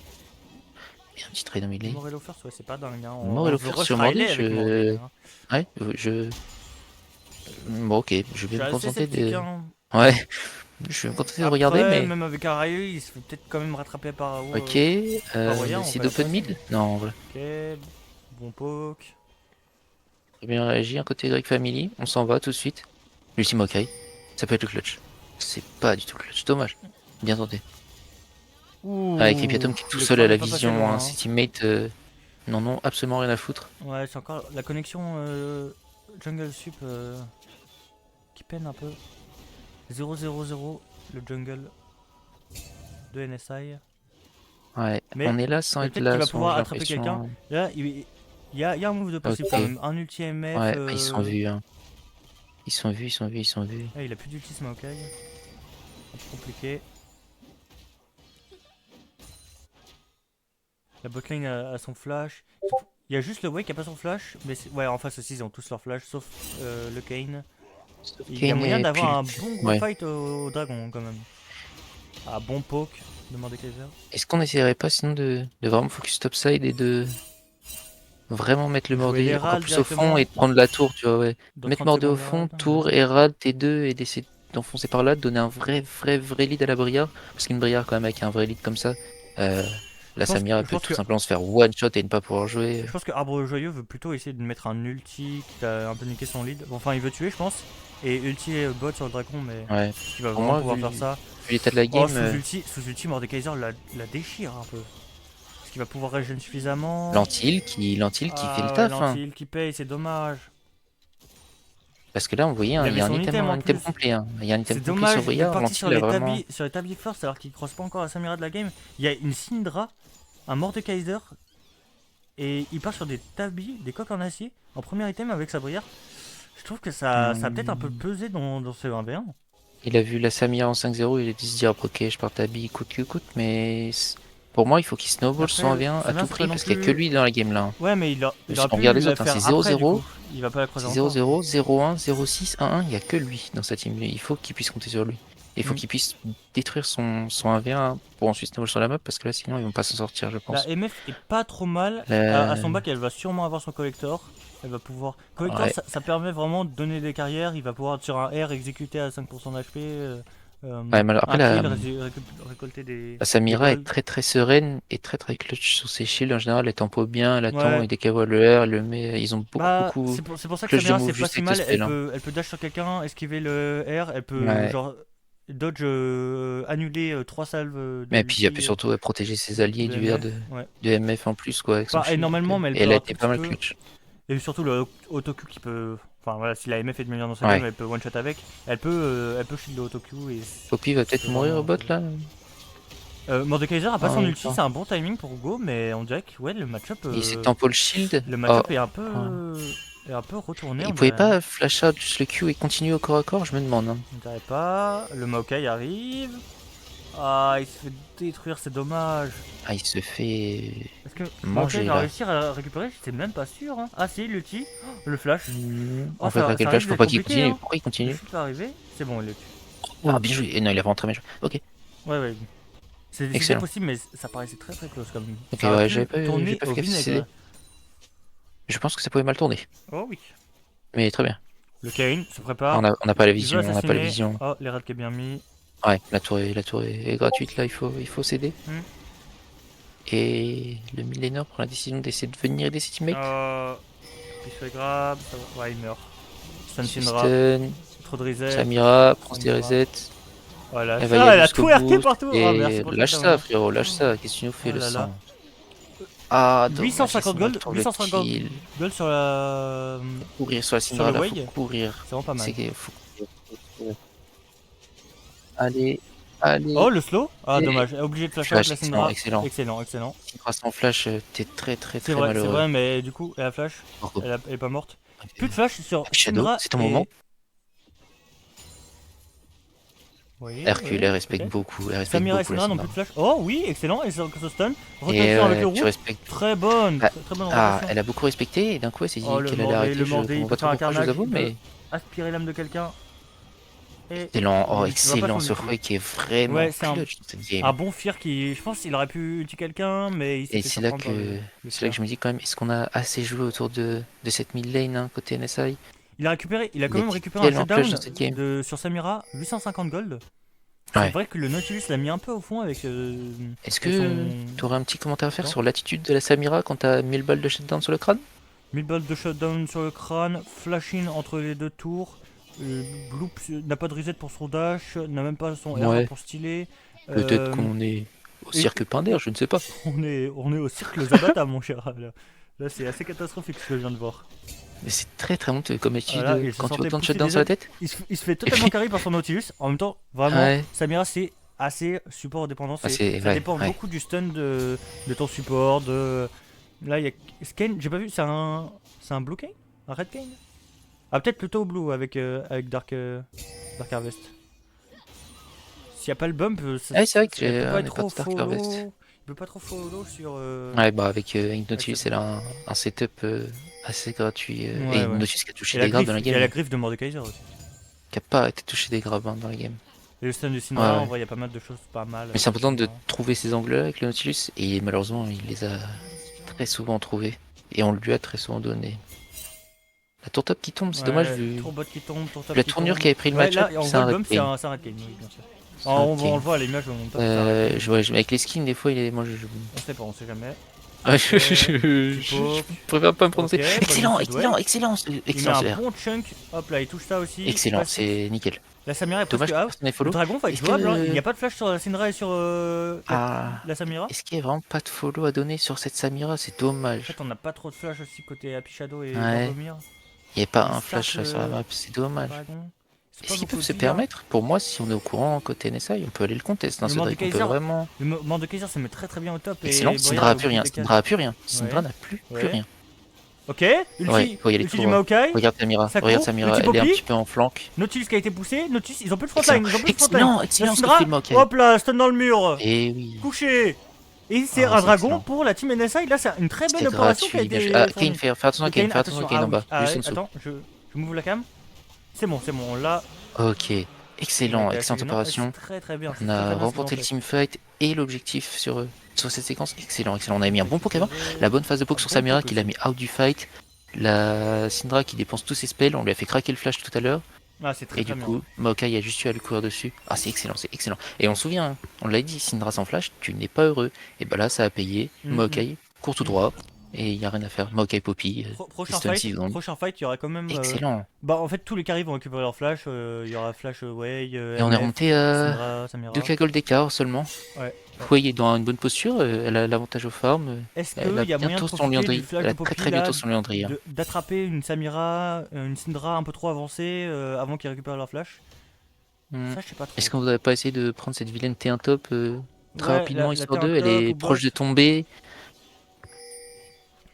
a un petit trade en melee. Morello First, ouais, c'est pas dingue. Hein. Morello veut First rush sur Riley Mordé, avec Mordé, hein. Ouais, je. Bon, ok, je Je vais suis me assez contenter sceptique, de. hein. Ouais, je vais me contenter de regarder, Après, mais. même avec un Riley, il se fait peut-être quand même rattraper par. Ok, Roya, on c'est va d'open la mid? passer. Non, voilà. Ok, bon poke. Très bien réagi, un côté Drake Family, on s'en va tout de suite. L'ultime Maokai, ça peut être le clutch. C'est pas du tout le clutch, dommage. Bien tenté. Ouh, Avec Epiatom qui est tout le seul à crâne la est pas passé vision, loin, hein. hein. Ses teammates n'en ont absolument rien à foutre. Ouais, c'est encore la connexion Jungle Sup qui peine un peu. 0-0-0. le jungle de NSI. Ouais, Mais on est là sans mais être peut-être qu'il là, va sans, pouvoir j'ai attraper l'impression. quelqu'un. Là, il y a un move de possible Ok. quand même. Un ulti MF. Ouais, ils sont vus, hein. Ils sont vus. Ah, il a plus d'ulti ce Maokai. Un peu compliqué. La botlane a son flash. Il y a juste le Wei qui a pas son flash. Mais ouais, en face aussi, ils ont tous leur flash, sauf le Kane. Il y a Kane moyen et d'avoir un puis- bon gros ouais. fight au dragon quand même. Ah, bon poke de Mordekaiser. Est-ce qu'on essaierait pas sinon de vraiment focus topside et de vraiment mettre le Jouer Mordé encore l'Herald plus au fond directement. et de prendre la tour, tu vois, ouais. Dans Mettre 30 Mordé au secondes fond, l'Herald. tour, Herald, T2 et d'essayer d'enfoncer par là, de donner un vrai lead à la Briar. Parce qu'une Briar, quand même, avec un vrai lead comme ça, la Samira je peut pense tout que simplement se faire one shot et ne pas pouvoir jouer. Je pense que Arbre Joyeux veut plutôt essayer de mettre un ulti qui a un peu niqué son lead. Enfin, il veut tuer, je pense. Et ulti bot sur le dragon, mais Ouais. il va Pour vraiment moi, pouvoir vu, faire ça. vu l'état de la Oh, game, sous ulti, Mordekaiser la déchire un peu. Est-ce qu'il va pouvoir régénérer suffisamment? Lentil qui fait le Ah ouais, taf, hein. l'anti-heal qui paye, c'est dommage. Parce que là, on voyait, Il il y avait a un son item en un item plus. complet, hein. Il y a un item C'est complet sur dommage, il est Briar. parti Lentil a vraiment. sur les tabliers first alors qu'il croise pas encore la Samira de la game. Il y a une Syndra, un Mordekaiser, et il part sur des tabis, des coques en acier, en premier item avec sa brière. Je trouve que ça a peut-être un peu pesé dans ce 1v1. Il a vu la Samira en 5-0, il a dû se dire ok, je pars Tabi coûte que coûte, mais pour moi il faut qu'il snowball son Après, 1v1 à Samira, tout c'est prix pas non parce qu'il n'y a plus... que lui dans la game là. Ouais, mais il aurait On pu regarde les la autres, hein, faire c'est après, du 0-0, coup. Il va pas la croiser c'est encore. 0-0, 0-1, 0-6, 1-1, il n'y a que lui dans sa team. Il faut qu'il puisse compter sur lui. Et il faut Mm. qu'il puisse détruire son 1v1 pour ensuite snowball sur la map parce que là sinon ils vont pas s'en sortir, je La pense. MF est pas trop mal. La- À son bac, elle va sûrement avoir son collector. Elle va pouvoir. Collector, Ouais. ça permet vraiment de donner des carrières. Il va pouvoir sur un R exécuter à 5% d'HP. Ouais, mais après Un kill, récolter des la Samira est gold. très sereine et très clutch sur ses shields en général, elle tempo bien, elle attend Ouais. et dès qu'elle voit le R, elle le met. Ils ont Bah, beaucoup c'est pour ça que clutch de Samira, move c'est pas juste si avec le mal. spell. Hein. Elle peut dash sur quelqu'un, esquiver le R. Elle peut, Ouais. genre, dodge, annuler 3 salves de Mais puis elle peut ulti surtout protéger ses alliés de du R MF. Ouais. de MF en plus quoi avec son Pas shield. énormément, mais elle Et elle peut a un été tout pas petit mal peu. clutch. Et surtout le Autocu qui peut. Enfin voilà, si la MF est de meilleure dans sa Ouais. game, elle peut one shot avec. Elle peut shield le Autocu et. Poppy va peut-être c'est mourir vraiment au bot cool. là. Mordekaiser a pas Ah, son oui, ulti, pas. c'est un bon timing pour Go, mais on dirait que ouais, le match-up. Et c'est tempo le shield. Le Oh, match-up est un peu. ouais. Est un peu retourné. Il On pouvait dirait. pas flash out juste le Q et continuer au corps à corps, je me demande. Hein. On dirait pas. Le Maokai arrive. Ah, il se fait détruire, c'est dommage. Ah, il se fait Est-ce que manger Maokai va là. réussir à récupérer? J'étais même pas sûr. Hein. Ah, si, l'ulti. Oh, le flash. On Oh, fait craquer le ça flash, risque faut d'être pas qu'il compliqué. continue. Hein. Pourquoi il Le continue? chute va arriver. C'est bon, il est. Oh, bien joué. Et non, il a vraiment très bien joué. Ok. Ouais. C'était Excellent. possible, mais ça paraissait très close quand même. Ok, Ça aurait ouais, pu j'ai pas tourner fait au gaffe si c'est vinaigre. Je pense que ça pouvait mal tourner. Oh oui. Mais très bien. Le Kane se prépare. On n'a pas la Il vision, veut on n'a pas la assassiner. vision. Oh, les rats qui est bien mis. Ouais, la tour est gratuite là, il faut céder. Hmm. Et le millénaire prend la décision d'essayer de venir aider ses teammates. Il se fait grab. Ça va. Ouais, il meurt. Stun Syndra. Stun, Trop de reset. Samira, prend ses Samira. resets. Voilà. Elle va y Ça, aller elle a jusqu'au tout RT bout. partout. Ah, merci Et pour le lâche cadeau, ça, hein. frérot, lâche ça. Qu'est-ce que tu nous fais Oh le là là. sang? Ah, dommage, 850 il gold. trouve le 850 kill. gold sur la. Courir sur la Sur Syndra, le là, Wei. faut courir. C'est vraiment pas mal. Faut courir. Allez, allez. Oh, le slow. Ah, Et- dommage. Obligé de flash Flash, out la Syndra. excellent. Excellent. Si grâce en flash, t'es très C'est vrai, malheureux. mais du coup, elle a flash. Pourquoi? Elle est pas morte. Plus de flash sur Shadow, Syndra. c'est ton et- moment. Oui, Hercule, oui, elle respecte ok. beaucoup. Elle respecte Samira et beaucoup la Syndra n'ont Syndra. plus de flash. Oh oui, excellent. Et c'est ce stun. Et Rotation avec le tu roux. respectes. Très bonne. Ah, Très bonne Ah, rotation. elle a beaucoup respecté et d'un coup elle s'est dit Oh, le qu'elle allait mordé, arrêter. le Je mordé, il comprends peut pas faire trop un pourquoi, je vous carnage, avoue, il peut mais aspirer l'âme de quelqu'un. Et excellent. Oh, il va pas excellent s'en ce occuper. Rui qui est vraiment Ouais, c'est clutch dans cette game. un bon fear qui. Je pense qu'il aurait pu tuer quelqu'un, mais il s'est Et fait c'est là surprendre par que le c'est là fear. que je me dis quand même, est-ce qu'on a assez joué autour de cette mid lane hein, côté NSI? Il a quand Il même est récupéré un tellement clutch shutdown dans cette game. sur Samira, 850 gold. Ouais. C'est vrai que le Nautilus l'a mis un peu au fond avec. Est-ce et que son- tu aurais un petit commentaire à faire Non. sur l'attitude de la Samira quand t'as 1000 balles de shutdown sur le crâne? 1000 balles de shutdown sur le crâne, flash-in entre les deux tours. Bloop n'a pas de reset pour son dash, n'a même pas son Ouais. R pour styler. Peut-être qu'on est au et- cirque Pinder, je ne sais pas. On est au cirque Zabata, mon cher. Là c'est assez catastrophique ce que je viens de voir. Mais c'est très très honteux comme attitude Voilà, il se quand tu as sentait autant de pousser shutdown des sur la ailes. tête. Il se fait totalement carry par son Nautilus. En même temps, vraiment, Ouais. Samira, c'est assez support dépendant. Ah, Ça ouais, dépend ouais. beaucoup du stun de ton support. Là, il y a Kane, j'ai pas vu, c'est un Blue Kane? Un Red Kane? Ah, peut-être plutôt Blue avec Dark Harvest. S'il n'y a pas le bump, Ah, c'est vrai que elle peut on pas n'est être pas trop tout Dark Harvest. follow. Il peut pas trop follow sur. Ouais, bah avec Nautilus, cette- c'est là un setup assez gratuit. Et Ouais, ouais. Nautilus qui a touché Et des graves dans la il y a game, la griffe de Mordekaiser aussi. qui a pas été touché des graves dans la game. Et le stun de Ouais, Syndra, en ouais. vrai, il y a pas mal de choses pas mal. Mais c'est important de Syndra. trouver ces angles-là avec le Nautilus, et malheureusement, il les a très souvent trouvés. Et on lui a très souvent donné. La tour top qui tombe, c'est dommage Ouais, vu tour bot qui tombe, tour top la qui tournure tombe. qui avait pris le Ouais, match-up, là, on c'est voit un le Red bump, Kane. c'est un Red Kane, oui, bien sûr. C'est Ah, un on Red Kane. le voit à l'image, on top, c'est un Red Kane. Avec les skins, des fois, il est. Moi, On sait pas, on sait jamais. Ouais, Typo. je préfère pas me prononcer. Ok, Excellent, bonne excellent, feedback. excellent, Il met excellent, un c'est l'air. bon chunk. Hop là, il touche ça aussi. Excellent, Passif. c'est nickel. La Samira est Dommage presque que out. personne n'ait Le follow. dragon va être Est-ce jouable, hein. Il n'y que. a pas de flash sur la Syndra et sur Ah. la Samira. Est-ce qu'il y a vraiment pas de follow à donner sur cette Samira? C'est En dommage. fait, on n'a pas trop de flash aussi côté Happy Shadow et Ouais. Gorgomir. Il n'y a pas Il un flash start sur la le map, c'est dommage. dragon. C'est pas Est-ce qu'ils beaucoup peuvent se dire. permettre? Pour moi, si on est au courant côté NSI, on peut aller le contest. Hein, Le ce Drake, on peut Mordekaiser, vraiment. Le Mordekaiser se met très très bien au top. Excellent. Et Syndra a Briar plus rien. Syndra a plus rien. Syndra n'a plus rien. Ok, Ouais, faut y aller ulti tout du droit. Maokai. Regarde Samira, Ça regarde court, Samira, ulti elle est un Poppy. petit peu en flanc. Nautilus qui a été poussé. Nautilus, ils ont plus de frontline. Ils ont plus de frontline. Excellent, excellent ce que Syndra, fait le Maokai. hop là, stun dans le mur. Et oui. Couché. Et c'est Ah, un c'est dragon excellent. pour la team NSI. Là, c'est une très belle C'est opération qui a gratuit, bien été. joué. Ah, fournie. Kane, fais attention à Kane, fais attention à Kane en bas, Ah juste en oui, dessous. attends, je m'ouvre la cam. C'est bon, là. Ok, excellent, on a été excellente assez violent. opération. C'est très très bien. c'est On très, a très bien, remporté c'est le bien teamfight et l'objectif sur cette séquence. Excellent, excellent. On a mis un bon poke avant. fait. La bonne phase de poke Un sur bon Samira poke qui l'a aussi. mis out du fight. La Syndra qui dépense tous ses spells. On lui a fait craquer le flash tout à l'heure. Ah, c'est très Et très du bien. coup, Maokai a juste eu à le courir dessus. Ah, c'est excellent, c'est excellent. Et on se souvient, hein, on l'a dit, Syndra sans flash, tu n'es pas heureux. Et bah là, ça a payé. Maokai court tout droit. Et il n'y a rien à faire. Maokai Poppy. Prochain stun fight, 6 secondes. il y aura quand même. Excellent. Bah, en fait, tous les carries vont récupérer leur flash. Il y aura Flash Way, Et on est MF, remonté à Syndra, Samira. 2k gold d'écart seulement. Ouais. Huey est dans une bonne posture, elle a l'avantage au farm. Est-ce Elle a qu'il y a moyen de bientôt son profiter Liandry. du flash Elle a de Poppy très là, bientôt son Liandry. Hein. d'attraper une Samira, une Syndra un peu trop avancée avant qu'ils récupèrent leur flash? Hmm. Ça, je sais pas trop. Est-ce qu'on voudrait pas essayer de prendre cette vilaine T1 top très Ouais, rapidement, la histoire T1 d'eux? Elle top est ou proche bot. de tomber.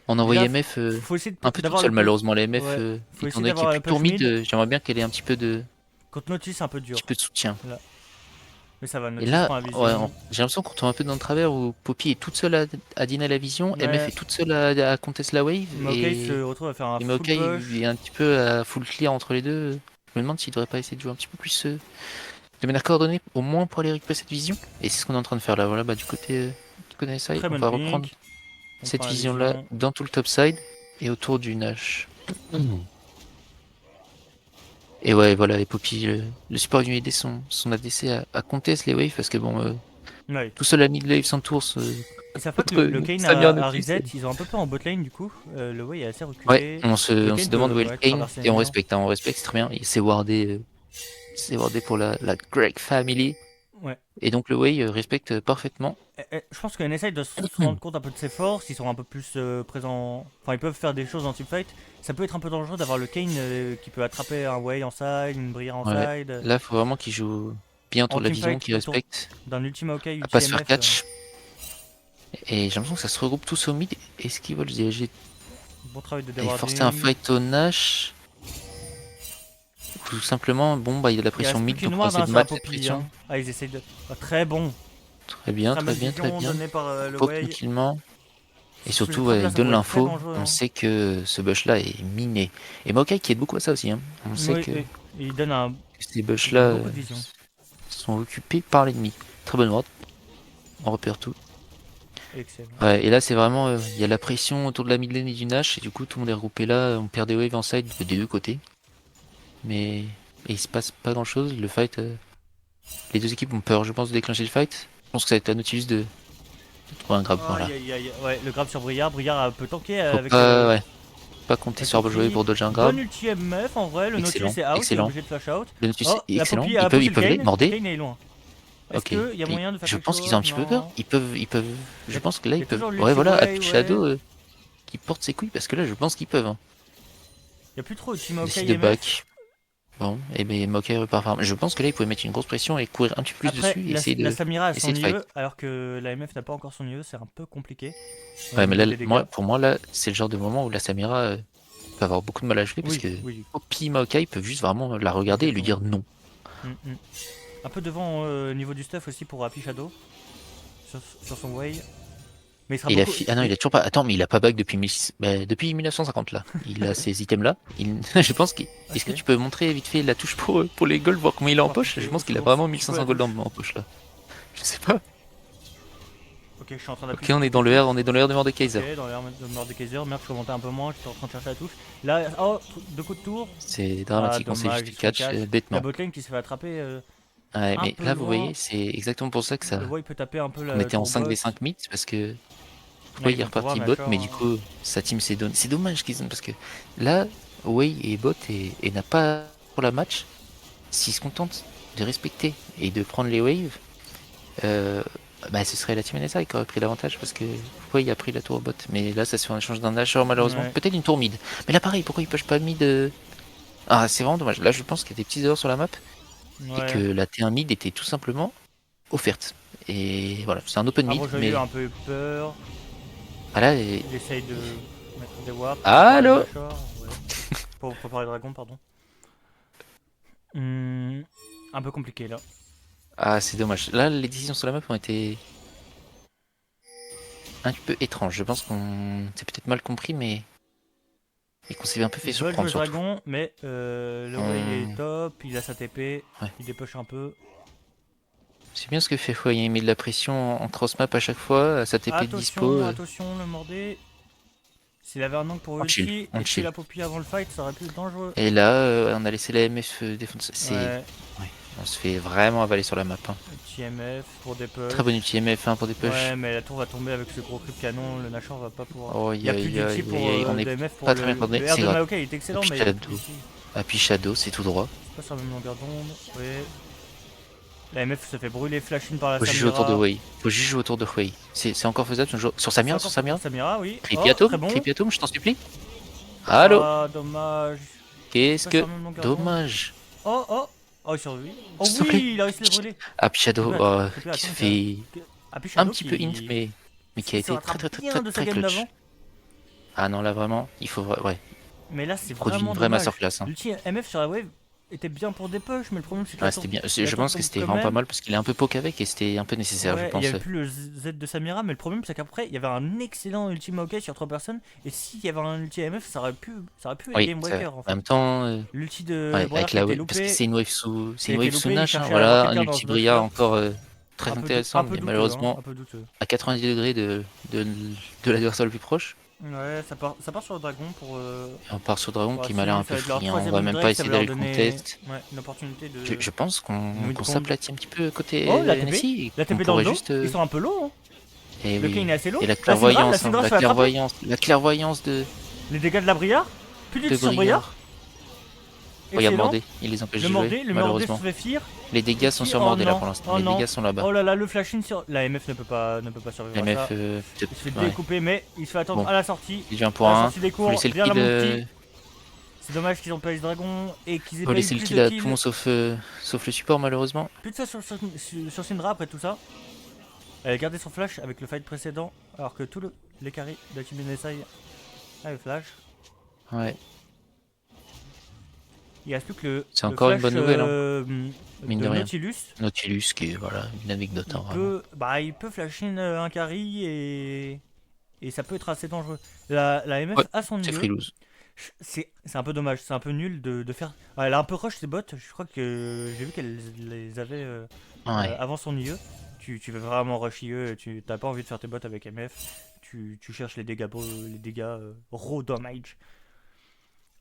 On envoie Déjà, MF faut essayer un peu toute d'avoir seule, le malheureusement. La MF, ouais, faut étant essayer donné qu'il d'avoir est un plus tour push mid, mid. j'aimerais bien qu'elle ait un petit peu de Contre Nautilus, c'est un peu dur. soutien. Mais ça va, Et Nautilus là, prend la vision. ouais, j'ai l'impression qu'on tombe un peu dans le travers où Poppy est toute seule à dîner la vision, Ouais. MF est toute seule à contest la wave, Maokai se retrouve à faire un et full Maokai push. est un petit peu à full clear entre les deux. Je me demande s'il devrait pas essayer de jouer un petit peu plus de manière coordonnée, au moins pour aller récupérer cette vision. Et c'est ce qu'on est en train de faire là. Voilà, bah, du côté SI, Très on bonne va pink. reprendre On cette prend la vision là vision. dans tout le topside et autour du Nash. Et ouais, voilà, les Poppy, le support du AD, son ADC à contest les waves parce que bon, Ouais. tout seul à mid lane sans tours. Ils savent pas que Entre le Kane Samir a Nautilus reset, et- ils ont un peu peur en bot lane du coup. Le way est assez reculé. Ouais, on se Kane demande peut, où est le ouais, Kane traverser et les on murs. respecte, c'est très bien. Il s'est wardé, pour la Greg Family. Ouais. Et donc le Way respecte parfaitement. Je pense que NSI doit se rendre compte un peu de ses forces, ils sont un peu plus présents. Enfin, ils peuvent faire des choses en teamfight. Ça peut être un peu dangereux d'avoir le Kane qui peut attraper un Way en side, une Brière en Ouais. side. Là, faut vraiment qu'il joue bien autour En de la vision, teamfight, qu'il autour respecte, d'un ultime OK, à ultime pas se faire MF. catch. Et j'ai l'impression que ça se regroupe tous au mid. Est-ce qu'ils veulent se diriger Bon travail de et Dewarding. forcer un fight au Nash? Ou tout simplement, bon, bah il y a de la Il pression reste mid, plus que donc on va noir essayer de sur la match cette Poppy. pression. Hein. Ah, ils essayent de. Ah, très bon. Très bien, Très très bonne bien, très vision bien. donnée par le Poke Way. tranquillement. Et Ce surtout, jeu ouais, là, il ça donne pourrait être très l'info. dangereux, On hein. sait que ce bush là est miné. Et Maokai qui aide beaucoup à ça aussi. Hein. On sait Oui, que et il donne un. ces bush il donne là beaucoup de vision. sont occupés par l'ennemi. Très bonne ward. On repère tout. Excellent. Ouais, et là c'est vraiment, il y a la pression autour de la mid lane et du Nash, et du coup tout le monde est regroupé là, on perd des waves en side des deux côtés. Mais et il se passe pas grand chose, le fight, les deux équipes ont peur je pense de déclencher le fight. Je pense que ça va être à Nautilus de trouver un grab par là. Aïe, aïe, aïe. Ouais, le grab sur Briard. Briard peut tanker Faut avec. pas, pas compter avec sur Poppy. jouer pour dodger un grab. Bonne ulti MF en vrai, le Excellent, Nautilus est out, il est excellent. obligé de flash out. Le Nautilus Oh, est la excellent, Poppy a ils peuvent poussé le aller, Kane. morder. Kane est loin. Est-ce Ok. qu'il y a moyen de faire Je quelque pense chose? qu'ils ont un petit peu Non. peur. Je Il y a- pense que là il y ils a toujours peuvent. le Ouais voilà, T-Way, Happy ouais. Shadow qui porte ses couilles parce que là je pense qu'ils peuvent. Hein. Il y a plus trop Ulti Il Maokai décide de MF. back. Bon, et bien Maokai repart farm. Je pense que là, il pouvait mettre une grosse pression et courir un petit peu plus Après, dessus et essayer la de, Samira a son essayer de fight. IE, alors que la MF n'a pas encore son IE, c'est un peu compliqué. Au Ouais, mais niveau là, des dégâts. pour moi, là, c'est le genre de moment où la Samira peut avoir beaucoup de mal à jouer parce Oui, que oui. Poppy Maokai peuvent juste vraiment la regarder et lui dire non. Un peu devant au niveau du stuff aussi pour Happy Shadow. Sur son way. Mais il sera Et beaucoup. ah non, il a toujours pas. Attends, mais il a pas back depuis, depuis 1950 là. Il a ces items là. Je pense qu'il. Est-ce que Ok. tu peux montrer vite fait la touche pour les golds, voir comment il est en Voir poche? si Je c'est pense qu'il a source. vraiment C'est quoi 1500 la gold touche en poche là. Je sais pas. Ok, je suis en train Ok, d'appuyer on sur est toutes dans les le R, touches. on est dans le R de Mordekaiser. Ok, dans l'air de Mordekaiser. Merde, je peux monter un peu moins, j'étais en train de chercher la touche. Là, oh, deux coups de tour. C'est Ah, dramatique, on s'est dommage, juste il se fait catch catch. La bêtement. botlane qui se fait attraper Ouais, un mais peu là vous loin. voyez, c'est exactement pour ça que Le ça. Way peut taper un peu On la était en tour bot. 5v5 mid parce que. Ouais, Way ils est ont pouvoir, reparti bot, Nashor. mais du coup, sa team s'est donné. C'est dommage qu'ils ont. Parce que là, Way est bot et n'a pas pour la match. S'ils se contentent de respecter et de prendre les waves, bah, ce serait la team NSI qui aurait pris l'avantage parce que Way a pris la tour bot. Mais là, ça se fait en échange d'un Nashor malheureusement. Ouais. Peut-être une tour mid. Mais là, pareil, pourquoi ils push pas mid Ah, c'est vraiment dommage. Là, je pense qu'il y a des petits erreurs sur la map et que Ouais. la T1 mid était tout simplement offerte. Et voilà, c'est un open mid, Avant, j'ai mais eu un peu peur. ah là, Il essaye de mettre des warps. Allô Nashor, ouais. Pour préparer le dragon, pardon. Un peu compliqué là. ah, c'est dommage. Là, les décisions sur la map ont été un petit peu étranges. Je pense qu'on s'est peut-être mal compris, mais et qu'on s'est un peu fait Ils veulent jouer surprendre le surtout. dragon, mais le way est top, il a sa TP, Ouais. il dépoche un peu. C'est bien ce que fait Foy, il met de la pression en cross-map à chaque fois, sa TP de dispo. Attention, le mordé. S'il avait un angle pour On chill, ulti on et tuer chill. la Poppy avant le fight, ça aurait pu être dangereux. Et là, on a laissé la MF défendre. C'est, Ouais, ouais, on se fait vraiment avaler sur la map. Hein. ulti MF pour des pushs. Très bon ulti MF1 pour des pushs. Ouais, mais la tour va tomber avec ce gros cube canon, le Nashor va pas pouvoir. Oh, Il y a plus d'ulti pour on est de MF pour pas très bien coordonné, le R c'est de grave. Maokai, il est excellent, Et puis mais il y a plus Shadow. d'ulti. Ah, puis Shadow, c'est tout droit. C'est pas sur la même longueur d'onde. Ouais. La MF se fait brûler flash in par la Faut juste jouer autour de Samira. Wei. Faut juste jouer autour de Wei. C'est encore faisable sur Samira, sur Samira. Samira, oui. Creepy Oh, Atom, très bon. Creepy Atom, je t'en supplie. Allô. Ah, dommage. Qu'est-ce Pas que. sur la même longueur d'onde. Dommage. Oh, oh. Oh, il survit. Oh S'il te plaît. oui, il a réussi à le brûler. Ah, puis Shadow, Creepy qui se Atom, fait Ah, puis un Shadow petit peu int, mais qui a se été rattrape très très très bien très de sa très game clutch. d'avant. Ah non, là vraiment, il faut. Ouais, Mais là, c'est il produit vraiment une vraie dommage. masterclass. Hein. L'ulti MF sur la wave était bien pour des pushs, mais le problème c'est que Ouais, la c'était tour, bien. la Je tour pense que tombe c'était quand vraiment pas même. mal parce qu'il est un peu poke avec et c'était un peu nécessaire, je Ouais, il pense. n'y avait plus le Z de Samira, mais le problème c'est qu'après il y avait un excellent ulti Maokai sur 3 personnes. Et s'il y avait un ulti MF, ça aurait pu être Oui, Game Breaker en en fait. même temps, L'ulti de ouais, Briar avec qui la était wave, parce que loupé. c'est une wave sous, c'est Il une était wave sous loupé, il Nash. Hein, cherchait à avoir voilà, un quelqu'un dans ce ulti Briar bush-là. encore très Un intéressant, mais peu douteux, hein, malheureusement un peu douteux. à 90 degrés de l'adversaire le plus proche. Ouais, ça part sur le dragon pour. Et on part sur Dragon Bah, qui m'a l'air un ça peu va être leur friand. On troisième va win même pas Drake, ça essayer va leur d'aller le donner contest. une opportunité de. Je pense qu'on Une combe. s'aplatit un petit peu côté Oh, la TP NSI. La On TP dans le pourrait dos juste. Ils sont un peu low, hein. Et Le oui. Kane est assez low. Et la La clairvoyance, Syndra hein, se fait attraper. la clairvoyance de Les dégâts de la Briard. Plus de d'ulti sur Briard. Briard. Regarde Excellent. Mordé, il les empêche de jouer, Le Mordé se malheureusement. fait fear. Les dégâts sont sur Oh Mordé là non, pour l'instant. oh Les non. dégâts sont là-bas. Oh là là, le flash in sur. La MF ne peut pas survivre à MF, ça. peut-être. Il se fait Ouais. découper, mais il se fait attendre Bon. à la sortie. Il vient pour À la un. sortie des Faut cours, laisser le vient la kill. multi. C'est dommage qu'ils ont pas eu ce dragon et qu'ils aient Faut pas eu laisser le plus kill de à tout le kills. monde sauf le support malheureusement. Plus de ça sur Syndra après tout ça. Elle a gardé son flash avec le fight précédent, alors que tous les carries de la team NSI avaient flash. Ouais. Il reste plus que le. C'est le encore une flash, bonne nouvelle, Mine de de rien. Nautilus. Nautilus qui est voilà une anecdote. Hein, vraiment. Il peut flash in un carry et ça peut être assez dangereux. La MF Ouais, a son C'est niveau. Freelose. C'est un peu dommage, c'est un peu nul de faire. Ouais, elle a un peu rush ses bots, je crois que j'ai vu qu'elle les avait Ouais. avant son IE. Tu veux vraiment rush IE, tu t'as pas envie de faire tes bots avec MF. Tu cherches les dégâts raw damage.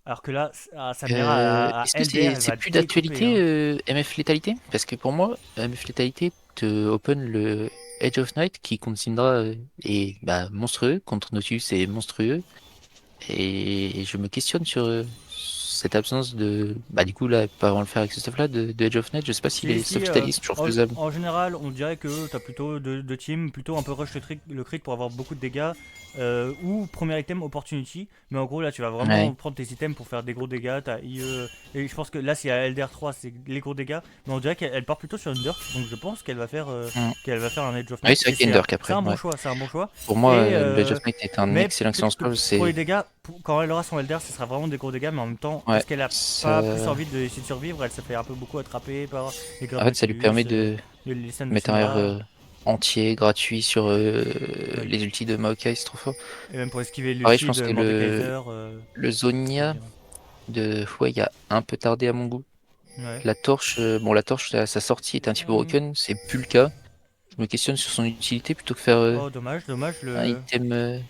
Alors que là, Samira à Est-ce que Elder, elle c'est va plus découper, d'actualité hein. MF Létalité? Parce que pour moi, MF Létalité te open le Edge of Night qui contre Syndra est bah, monstrueux, contre Nautilus est monstrueux. Et je me questionne sur cette absence de. Bah, du coup, là, pas avant le faire avec ce stuff-là, de Edge of Night, je sais pas si les stuff Si, Titanic sont toujours faisables. en général, on dirait que t'as plutôt deux teams, plutôt un peu rush le crit pour avoir beaucoup de dégâts, ou premier item opportunity. Mais en gros, là, tu vas vraiment Ouais. prendre tes items pour faire des gros dégâts. T'as IE, et je pense que là, si à LDR3, c'est les gros dégâts. Mais on dirait qu'elle part plutôt sur une Dirk, donc je pense qu'elle va faire, un Edge of Oui, Night. c'est vrai Et qu'il y a une Dirk c'est après. un bon Ouais. choix, c'est un bon choix. Pour moi, Et, le Edge of Night est un mais excellent silence pour close. les dégâts, quand elle aura son LDR, ce sera vraiment des gros dégâts. Mais en même temps, Ouais. est-ce qu'elle a pas plus envie d'essayer de survivre? Elle se fait un peu beaucoup attraper par les En fait, ça lui permet Gravitus, de les scènes de mettre un Syndra, R entier, gratuit sur ouais. les ultis de Maokai, c'est trop fort. Et même pour esquiver Pareil, je l'ulti pense de que Mordekaiser, le c'est Zonia bien. de Huey a un peu tardé à mon goût. Ouais. La torche, la torche, sa sortie était un petit peu broken, c'est plus le cas. Je me questionne sur son utilité plutôt que faire Oh, dommage, un item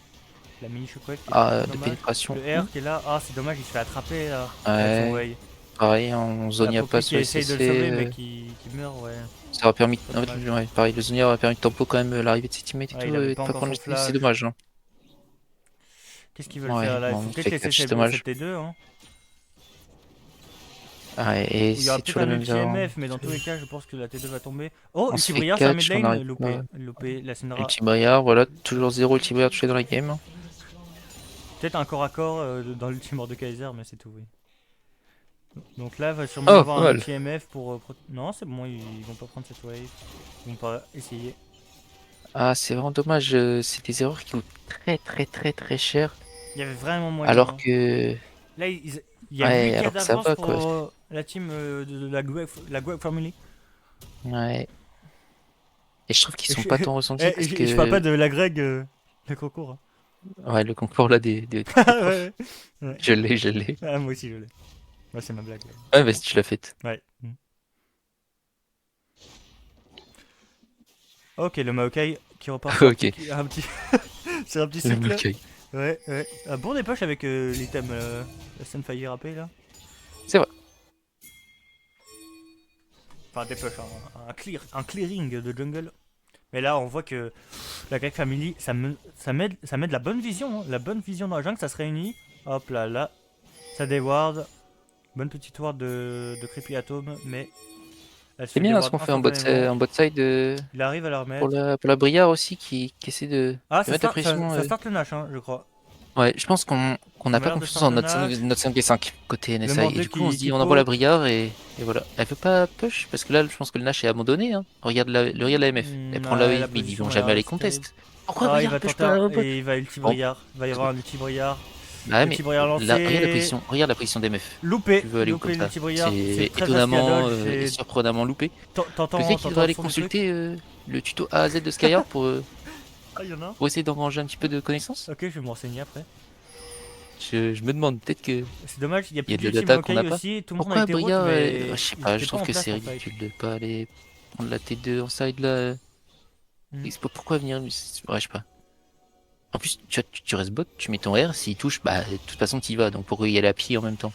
la mini shockwave qui est pas de dommage. pénétration. Le R qui est là, ah c'est dommage, il se fait attraper là, avec son Ouais, way. pareil, en La Zonia Poppy passe qui sur essaye de le SCC. sauver mais qui meurt, ouais. Ça aurait permis. Pas En dommage. fait, ouais, pareil, le Zonia aurait permis de tempo quand même l'arrivée de ses teammates et Ouais, tout, il avait et de pas pas encore prendre son le stick, c'est flash. dommage. Hein. Qu'est-ce qu'ils veulent Ouais, faire là? Il bon, faut il peut-être fait laisser catch, c'est cette dommage. T2, hein. Ouais, et Il y aura c'est peut-être toujours la un même ulti virage. MF, mais dans tous les cas, je pense que la T2 va tomber. Oh, On se ulti fait Briar, c'est un mid catch, on lane, arrive loupé, pas. loupé, la Syndra. Ulti Briar, voilà, toujours 0 ulti Briar touché dans la game. Peut-être un corps à corps dans l'ulti Mordekaiser, mais c'est tout, oui. Donc là, il va sûrement y Oh, avoir pas un mal. ulti MF pour. Non, c'est bon, ils vont pas prendre cette wave. Ils vont pas essayer. Ah, c'est vraiment dommage, c'est des erreurs qui coûtent très très très très cher. Il y avait vraiment moyen. Alors Hein. que. Là, il y a Ouais, 8K alors que ça d'avance va pour quoi. la team de la Guag Family. Ouais. Et je trouve qu'ils Et sont je, pas tant ressentis parce et je parle pas que. de la Greg, le concours. Hein. Ouais, le concours là des profs. Ouais, ouais. Je l'ai. Ah, moi aussi, je l'ai. Moi, c'est ma blague. Ouais, vas-y, tu l'as faite. Ouais. Ok, le Maokai qui repart sur Ok, un petit, sur un petit le cycle. Maokai. Ouais, ouais. Un bon dépush avec l'item la Sunfire AP là. C'est vrai. Enfin, dépush, un clearing de jungle. Mais là, on voit que la Greg Family, ça met de la bonne vision. Hein. La bonne vision dans la jungle, ça se réunit. Hop là, là. Ça déward. Bonne petite ward de Creepy Atom, mais elle se C'est fait bien ce déward qu'on fait en instantanément. bot side Il arrive à la pour remettre. la Briard aussi qui essaie de Ah, mettre la pression. ça start le Nash, hein, je crois. Ouais, je pense qu'on Ça n'a m'a pas l'air de confiance start en le Nash. notre 5v5 côté Le NSI. Et Mordek du coup, on se dit, qui on envoie la poke. Briard et voilà. Elle veut pas push parce que là, je pense que le Nash est abandonné. Hein. Regarde la MF. Elle prend la Ouais, wave, la mais ils position vont a jamais l'air aller aussi terrible. contest. Pourquoi Ah, il Briard va push tenter pas un bot? et il va ulti Bon, Briard. Il va y avoir un ulti Briard. bah mais Ulti Briard lancé. regarde la position d'MF. Loupé. Tu veux aller où comme Loupé ça? l'ulti Briard. C'est C'est très facile à étonnamment dodge. et surprenamment loupé. T'entends Peut-être qu'il devrait aller le son du truc. consulter le tuto A à Z de Skyard Ah, y'en a un. pour essayer d'engranger un petit peu de connaissances. Ok, je vais me renseigner après. Je me demande peut-être que C'est dommage, il y a il y plus a de de la team data qu'on Maokai n'a pas. aussi. Tout le monde a Pourquoi été route, Briard mais je sais ils pas, étaient je pas trouve en que place c'est en fight. ridicule de pas aller prendre la T2 en side là. Hmm. Pourquoi venir ouais, je sais pas. En plus, tu restes bot, tu mets ton R, s'il touche, bah de toute façon tu y vas, donc pourquoi y aller à pied en même temps?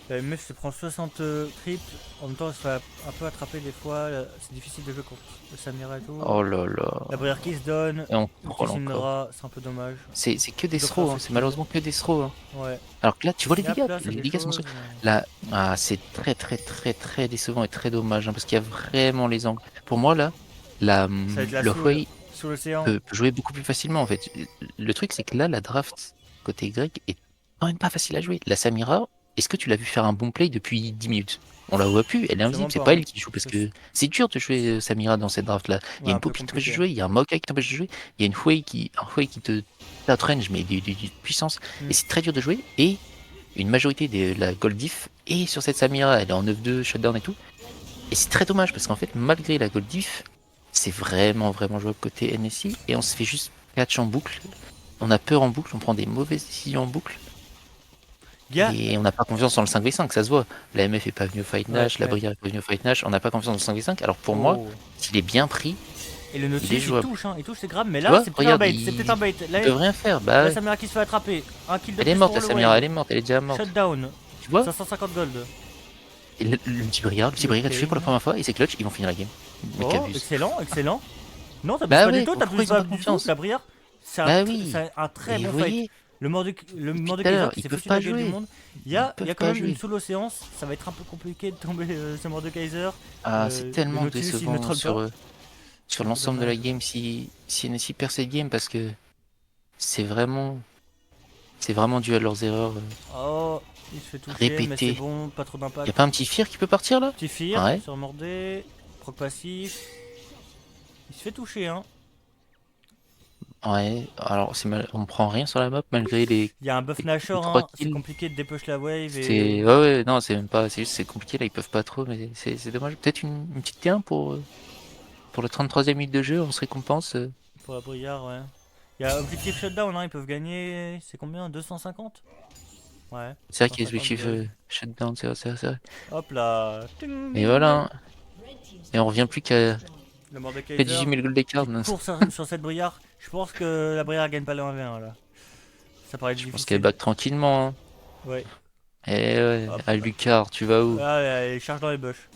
La MF se prend 60 creeps. En même temps, elle se fait un peu attraper des fois. C'est difficile de jouer contre le Samira et tout. Oh là là. La barrière qui se donne. Et on Le prend petit encore. Syndra, c'est un peu dommage. C'est que des Deux throws, phrases hein, c'est suffisent. malheureusement que des throws. Hein. Ouais. Alors que là, tu vois les Snap, dégâts, là, ça les fait dégâts sont chose, là, ah, c'est très très très très décevant et très dommage hein, parce qu'il y a vraiment les angles. Pour moi là, Ça va être la le soul Huey sous l'océan. peut jouer beaucoup plus facilement en fait. Le truc c'est que là, la draft côté grec est quand même pas facile à jouer. La Samira, est-ce que tu l'as vu faire un bon play depuis 10 minutes? On la voit plus, elle est invisible, c'est Sûrement pas pas, elle qui joue parce que c'est dur de jouer Samira dans cette draft là. Il y Ouais, a un une peu Poppy qui t'empêche de compliqué. jouer, il y a un Maokai qui t'empêche de jouer, il y a une Huey qui te outrange mais du puissance Mm. et c'est très dur de jouer et une majorité de la gold diff est sur cette Samira, elle est en 9-2, shutdown et tout. Et c'est très dommage parce qu'en fait, malgré la gold diff, c'est vraiment jouable côté NSI et on se fait juste catch en boucle. On a peur en boucle, on prend des mauvaises décisions en boucle Gars, et on n'a pas confiance dans le 5v5, ça se voit. La MF est pas venue au Fight Nash, Ouais, la ouais. Brière est pas venue au Fight Nash, on n'a pas confiance dans le 5v5. Alors pour moi, Oh. s'il est bien pris, Et le il est Nautilus il jouable. touche, hein, il touche, c'est grave. Mais Tu là, vois, c'est peut-être un regarde, bait. C'est peut-être un bait. il Là, peut rien faire. Bah, la Samira qui se fait attraper. Un kill de elle est plus morte pour la le Samira, wave. elle est morte, elle est déjà morte. Shutdown. Tu vois 550 gold. Et le petit Briard, a touché pour la première fois et c'est clutch, ils vont finir la game. Mais Oh, qu'abuse. excellent, excellent. Non, t'as Bah pas ouais, du tout, t'as pourquoi plus ils ont pas pas du tout. confiance? La Brière, c'est Bah oui. un très Et bon vous fight. voyez, Le Tout à Mordekaiser l'heure, qui ils s'est peuvent foutu de la pas gueule du jouer. monde. Il y Ils a peuvent quand pas même une jouer. solo séance. Ça va être un peu compliqué de tomber ce Mordekaiser. Ah, c'est Le tellement Nautilus, il me décevant troll pas. sur C'est un peu l'ensemble de la dommage. game si NSI perd cette game parce que c'est vraiment dû à leurs erreurs Oh, il se fait toucher, mais c'est répétées. bon, pas trop Y a d'impact. pas un petit Fear qui peut partir là? Petit fear Ouais. sur Mordé. Proc passif. Il se fait toucher, hein. Ouais. Alors on prend rien sur la map malgré Il y a un buff les Nashor, 3 hein. C'est kills. compliqué de dépush la wave C'est et. ouais, non, c'est même pas, c'est juste c'est compliqué là, ils peuvent pas trop, mais c'est dommage. Peut-être une petite T1 pour la 33e minute de jeu, on se récompense. Pour la brillard, ouais. Il y a objectif shutdown, hein. Ils peuvent gagner. C'est combien? 250? Ouais. C'est vrai qu'il y a 250 l'objectif gold. shutdown, c'est vrai. Hop là. Ting, Et ding, voilà, ding. hein. Et on revient plus qu'à Le 18 Mordekaiser 000 gold d'écart. qui court sur cette brillard. Je pense que la brillard gagne pas le 1v1 là. Ça paraît Je pense qu'elle difficile. back tranquillement. Hein. Ouais. Et ouais, Hop. Alucard, tu vas où? Ah, allez, charge dans les bush.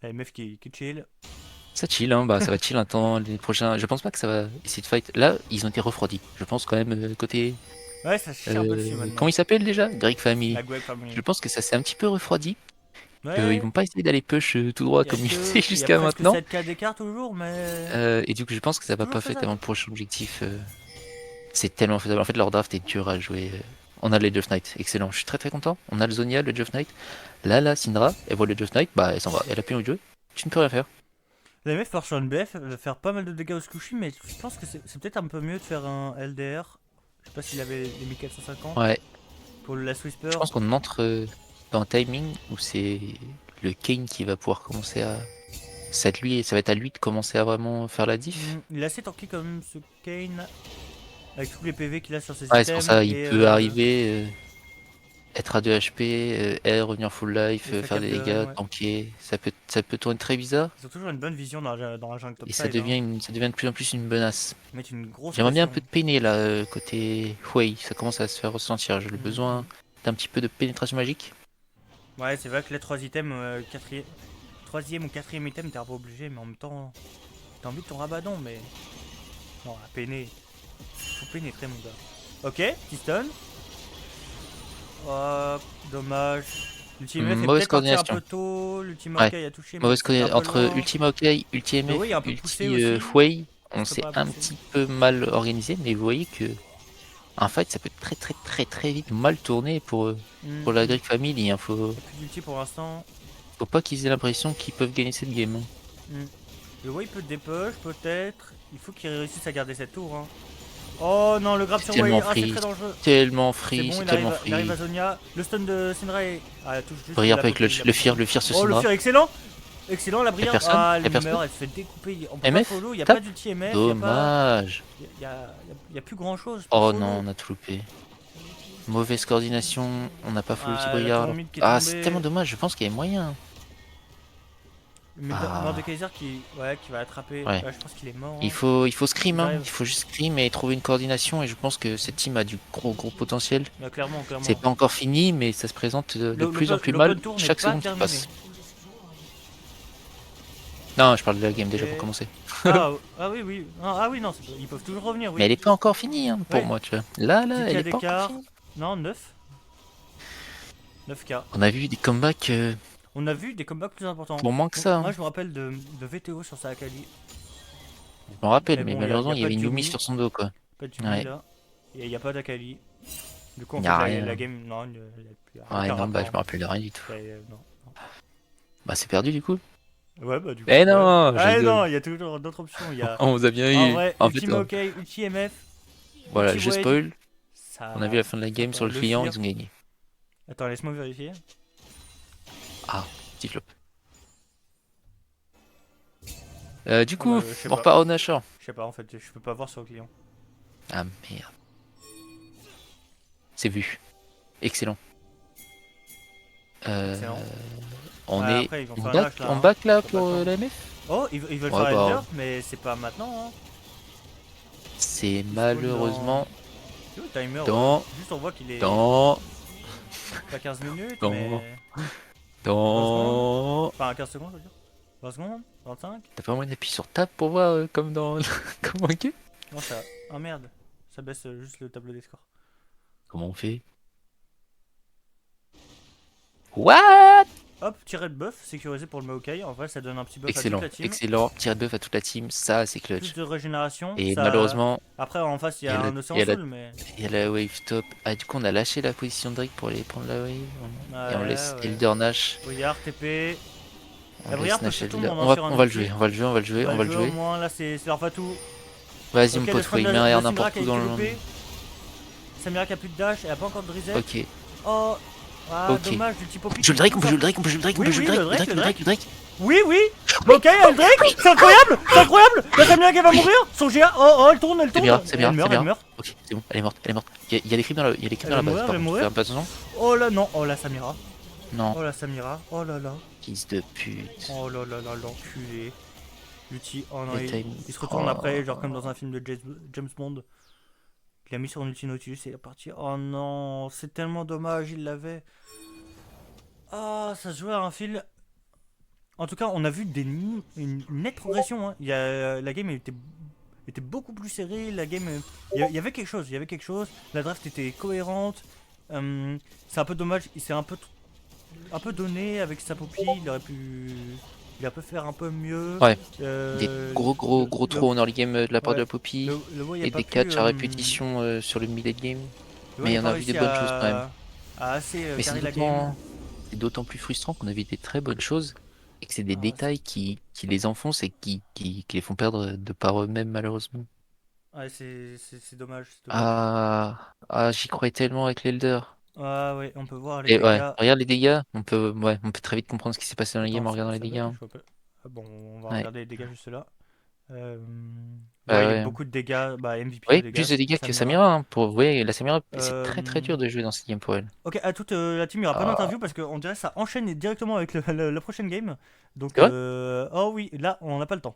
Allez, meuf qui chill. Ça chill, hein, bah ça va chill un temps les prochains. Je pense pas que ça va essayer de fight. Là, ils ont été refroidis. Je pense quand même côté. Ouais, ça chie un peu dessus maintenant. Comment il s'appelle déjà? Greek Family. La Gweg Family. Je pense que ça s'est un petit peu refroidi. Ouais, Ils vont pas essayer d'aller push tout droit comme ils faisaient il y a jusqu'à presque maintenant. 7k d'écart toujours, mais. Et du coup, je pense que ça va Toujours pas fait faisable. avant le prochain objectif. C'est tellement faisable. En fait, leur draft est dur à jouer. On a les Jeff Knight, excellent. Je suis très très content. On a le Zonia, le Jeff Knight. Là, Syndra, elle voit le Jeff Knight, bah elle s'en va. Elle a plus envie de jouer. Tu ne peux rien faire. La MF sur une BF va faire pas mal de dégâts au squishy, mais je pense que c'est peut-être un peu mieux de faire un LDR. Je sais pas s'il avait les 1450 Ouais. pour le Last Whisper. Je pense qu'on entre dans un timing où c'est le Kane qui va pouvoir commencer à. Ça va être à lui de commencer à vraiment faire la diff. Il est assez tanky quand même ce Kane. Avec tous les PV qu'il a sur ses Ouais, items. c'est pour ça, il et, peut arriver, être à 2 HP, R, revenir full life, et sa faire cape des de dégâts, reine, ouais. tanker. Ça peut tourner très bizarre. Ils ont toujours une bonne vision dans la jungle Et ça topside. Hein. devient de plus en plus une menace. Ils mettent une grosse J'aimerais bien un peu pression. de peiner là, côté Huey. Ça commence à se faire ressentir. J'ai besoin d'un petit peu de pénétration magique. Ouais, c'est vrai que les 3 items, troisième ou quatrième item, t'es un peu obligé, mais en même temps, t'as envie de ton rabadon, mais. Non, à peiner. Faut pénétrer, mon gars. Ok, petit stun. Hop, dommage. L'ultime F est Mauvaise peut-être parti un coordination. peu tôt. L'ultime Ouais. OK a touché, mais Mauvaise c'était un peu entre loin. Ultima OK, Ulti Mais MF, oui, un peu poussé Ulti aussi. Huey, on Se s'est prépare à un pousser. petit peu mal organisé, mais vous voyez que un fight ça peut très vite mal tourner pour la Greek Family. Il faut Il n'y a plus d'ulti pour l'instant. pas qu'ils aient l'impression qu'ils peuvent gagner cette game. Hein. Le Way peut dépush, peut-être. Il faut qu'il réussisse à garder cette tour. Hein. Oh non, le grab sur Way, Tellement c'est free, très dangereux. tellement C'est free, bon, c'est il tellement arrive à free. Zonia. Le stun de Syndra est. Ah, elle touche juste. Brillard il a avec bloqué, il a le bloqué. fear sur Oh, le Syndra. fear, excellent! Excellent, la brillante. personne Ah, Y'a elle personne meurt, elle se fait découper. On peut MF, pas follow, il n'y a tap. pas d'ulti MF. Dommage. Il y a plus grand chose. Oh non, on a tout loupé. Mauvaise coordination, on n'a pas full ulti La Brillard. tour mid qui est Ah, tombée. c'est tellement dommage, je pense qu'il y a moyen. Mais Ah. Mordekaiser qui va attraper. Ouais. Je pense qu'il est mort. Il faut scream, Ils hein. arrivent. Il faut juste scream et trouver une coordination et je pense que cette team a du gros potentiel. Bah, clairement. C'est pas encore fini mais ça se présente de plus en plus mal tour chaque n'est pas seconde qui terminé. passe. Non, je parle de la game déjà pour Et- commencer. Ah oui. Ah oui, non, ils peuvent toujours revenir. Oui. Mais elle est pas encore finie hein, pour Ouais. moi, tu vois. Là, 10K elle est pas encore d'écart. finie. Non, 9. 9K. On a vu des comebacks On a vu des combats plus importants. pour moins que ça. Hein. Moi, je me rappelle de VTO sur sa Akali. Je m'en rappelle, Mais mais bon, malheureusement, y a il y avait pas de une Yumi Yumi. sur son dos, quoi. Pas de Ouais. là. Et il n'y a pas d'Akali. Du coup, en Y fait, a rien. la game. Non, il n'y a plus. Ouais, aucun non, bah, je rapport. me rappelle de rien du tout. Non. Bah, c'est perdu du coup. Ouais, bah, du coup. Eh non, ouais. je Ah rigole. non, il y a toujours d'autres options. Il y a. On vous a bien En eu. vrai, En fait, Ultime OK, Ulti MF. voilà, Ulti je Wade, spoil. ça- On a vu la fin de la game sur le le client, fear. ils ont gagné. Attends, laisse-moi vérifier. Ah, petit flop. Du coup, bah, je sais on pas. repart au Nashor. Je sais pas, en fait, je peux pas voir sur le client. Ah merde. C'est vu. Excellent. Excellent. On Ouais, est après, ils vont on faire un back, dash, là, on hein. back là Faut pas pour attendre. la MF. Oh, ils veulent Ouais, faire bah. Ender, mais c'est pas maintenant. Hein. C'est malheureusement Tu vois, le timer, dans juste on voit qu'il est dans pas 15 minutes, dans- mais. dans Enfin, 15 secondes, je veux dire. 20 secondes 25. T'as pas moyen d'appuyer sur Tab pour voir comme dans comme en game? Non, ça. Ah merde. Ça baisse juste le tableau des scores. Comment on fait? What? Hop, tirer de buff, sécurisé pour le Maokai. En vrai, ça donne un petit buff à Excellent, toute la team. excellent. Tirer de buff à toute la team, ça c'est Plus clutch. de régénération. Et ça... malheureusement, Après, en face, il y il y a a un le- océan il y a la- soul, mais. il y a la wave top. Ah, du coup, on a lâché la position de Drake pour aller prendre la wave. Et on Ouais, laisse ouais. Elder Nash. Briard, TP. On La Briard laisse peut Nash surtout Elder. m'en sur un On va le outil. jouer, on va le jouer, on va le jouer, on va le Au jouer. moins, là, c'est leur fatou. Vas-y, Ok, mon le pote, faut stun il de- met un air de Syndra n'importe qui a où dans été le. loupé. Samira qui a plus de dash, elle a pas encore de reset. Ok. Oh, ah, Ok. dommage du petit Poppy. On peut jouer le Drake, on peut jouer le Drake, on peut jouer le Drake, on Oui, peut jouer oui, le Drake, le le Drake, le Drake. Oui, oui. Ok, elle Drake, c'est incroyable, c'est incroyable. La Samira qui va mourir, son GA. Oh, elle tourne, elle tourne. C'est bien, Elle meurt, elle meurt. Ok, c'est bon, elle est morte, elle est morte. Il y a des crimes dans la, il y a des crimes Elle dans la va base. mourir, Par elle va contre, mourir. fais un peu attention. Oh là non, oh la Samira. Non, Oh la Samira, oh là là. fils de pute. Oh là là là, l'enculé. L'ulti, oh non, Le il timing. se retourne Oh. après, genre comme dans un film de James Bond. Il a mis sur un ulti Nautilus et il est parti. Oh non, c'est tellement dommage, il l'avait. Ah, ça se jouait à un fil. En tout cas, on a vu une nette progression. Hein. La game était beaucoup plus serrée. La game, il y avait quelque chose. Il y avait quelque chose. La draft était cohérente. C'est un peu dommage. Il s'est un peu donné avec sa Poppy. Il a pu faire un peu mieux. Ouais. Euh, Des gros le- trous en early game de la part ouais. de la Poppy. le Wo, il a Et pas des pu, catchs à répétition sur le mid game. le Wo, mais il a on pas a vu des réussi bonnes choses quand même. à assez Mais carry la game. c'est d'autant plus frustrant qu'on a vu des très bonnes choses et que c'est des Ah, détails qui les enfoncent et qui les font perdre de par eux-mêmes malheureusement. Ouais, c'est dommage. Ah, j'y croyais tellement avec l'Elder. Ah ouais, on peut voir les Et ouais, dégâts. regarde les dégâts, on peut très vite comprendre ce qui s'est passé dans la game Attends, en regardant les ça dégâts. bug, hein. je vois pas. Ah bon, on va Ouais. regarder les dégâts juste là. Bah Ouais, il y ouais. a beaucoup de dégâts. Bah, MVP Oui, de dégâts. plus de dégâts que Samira. Samira. Hein, ouais, la Samira, c'est très Euh, dur de jouer dans cette game pour elle. Ok, à toute la team, il n'y aura pas Ah. d'interview parce qu'on dirait que ça enchaîne directement avec la prochaine game. Donc, C'est vrai oh oui, là, on n'a pas le temps.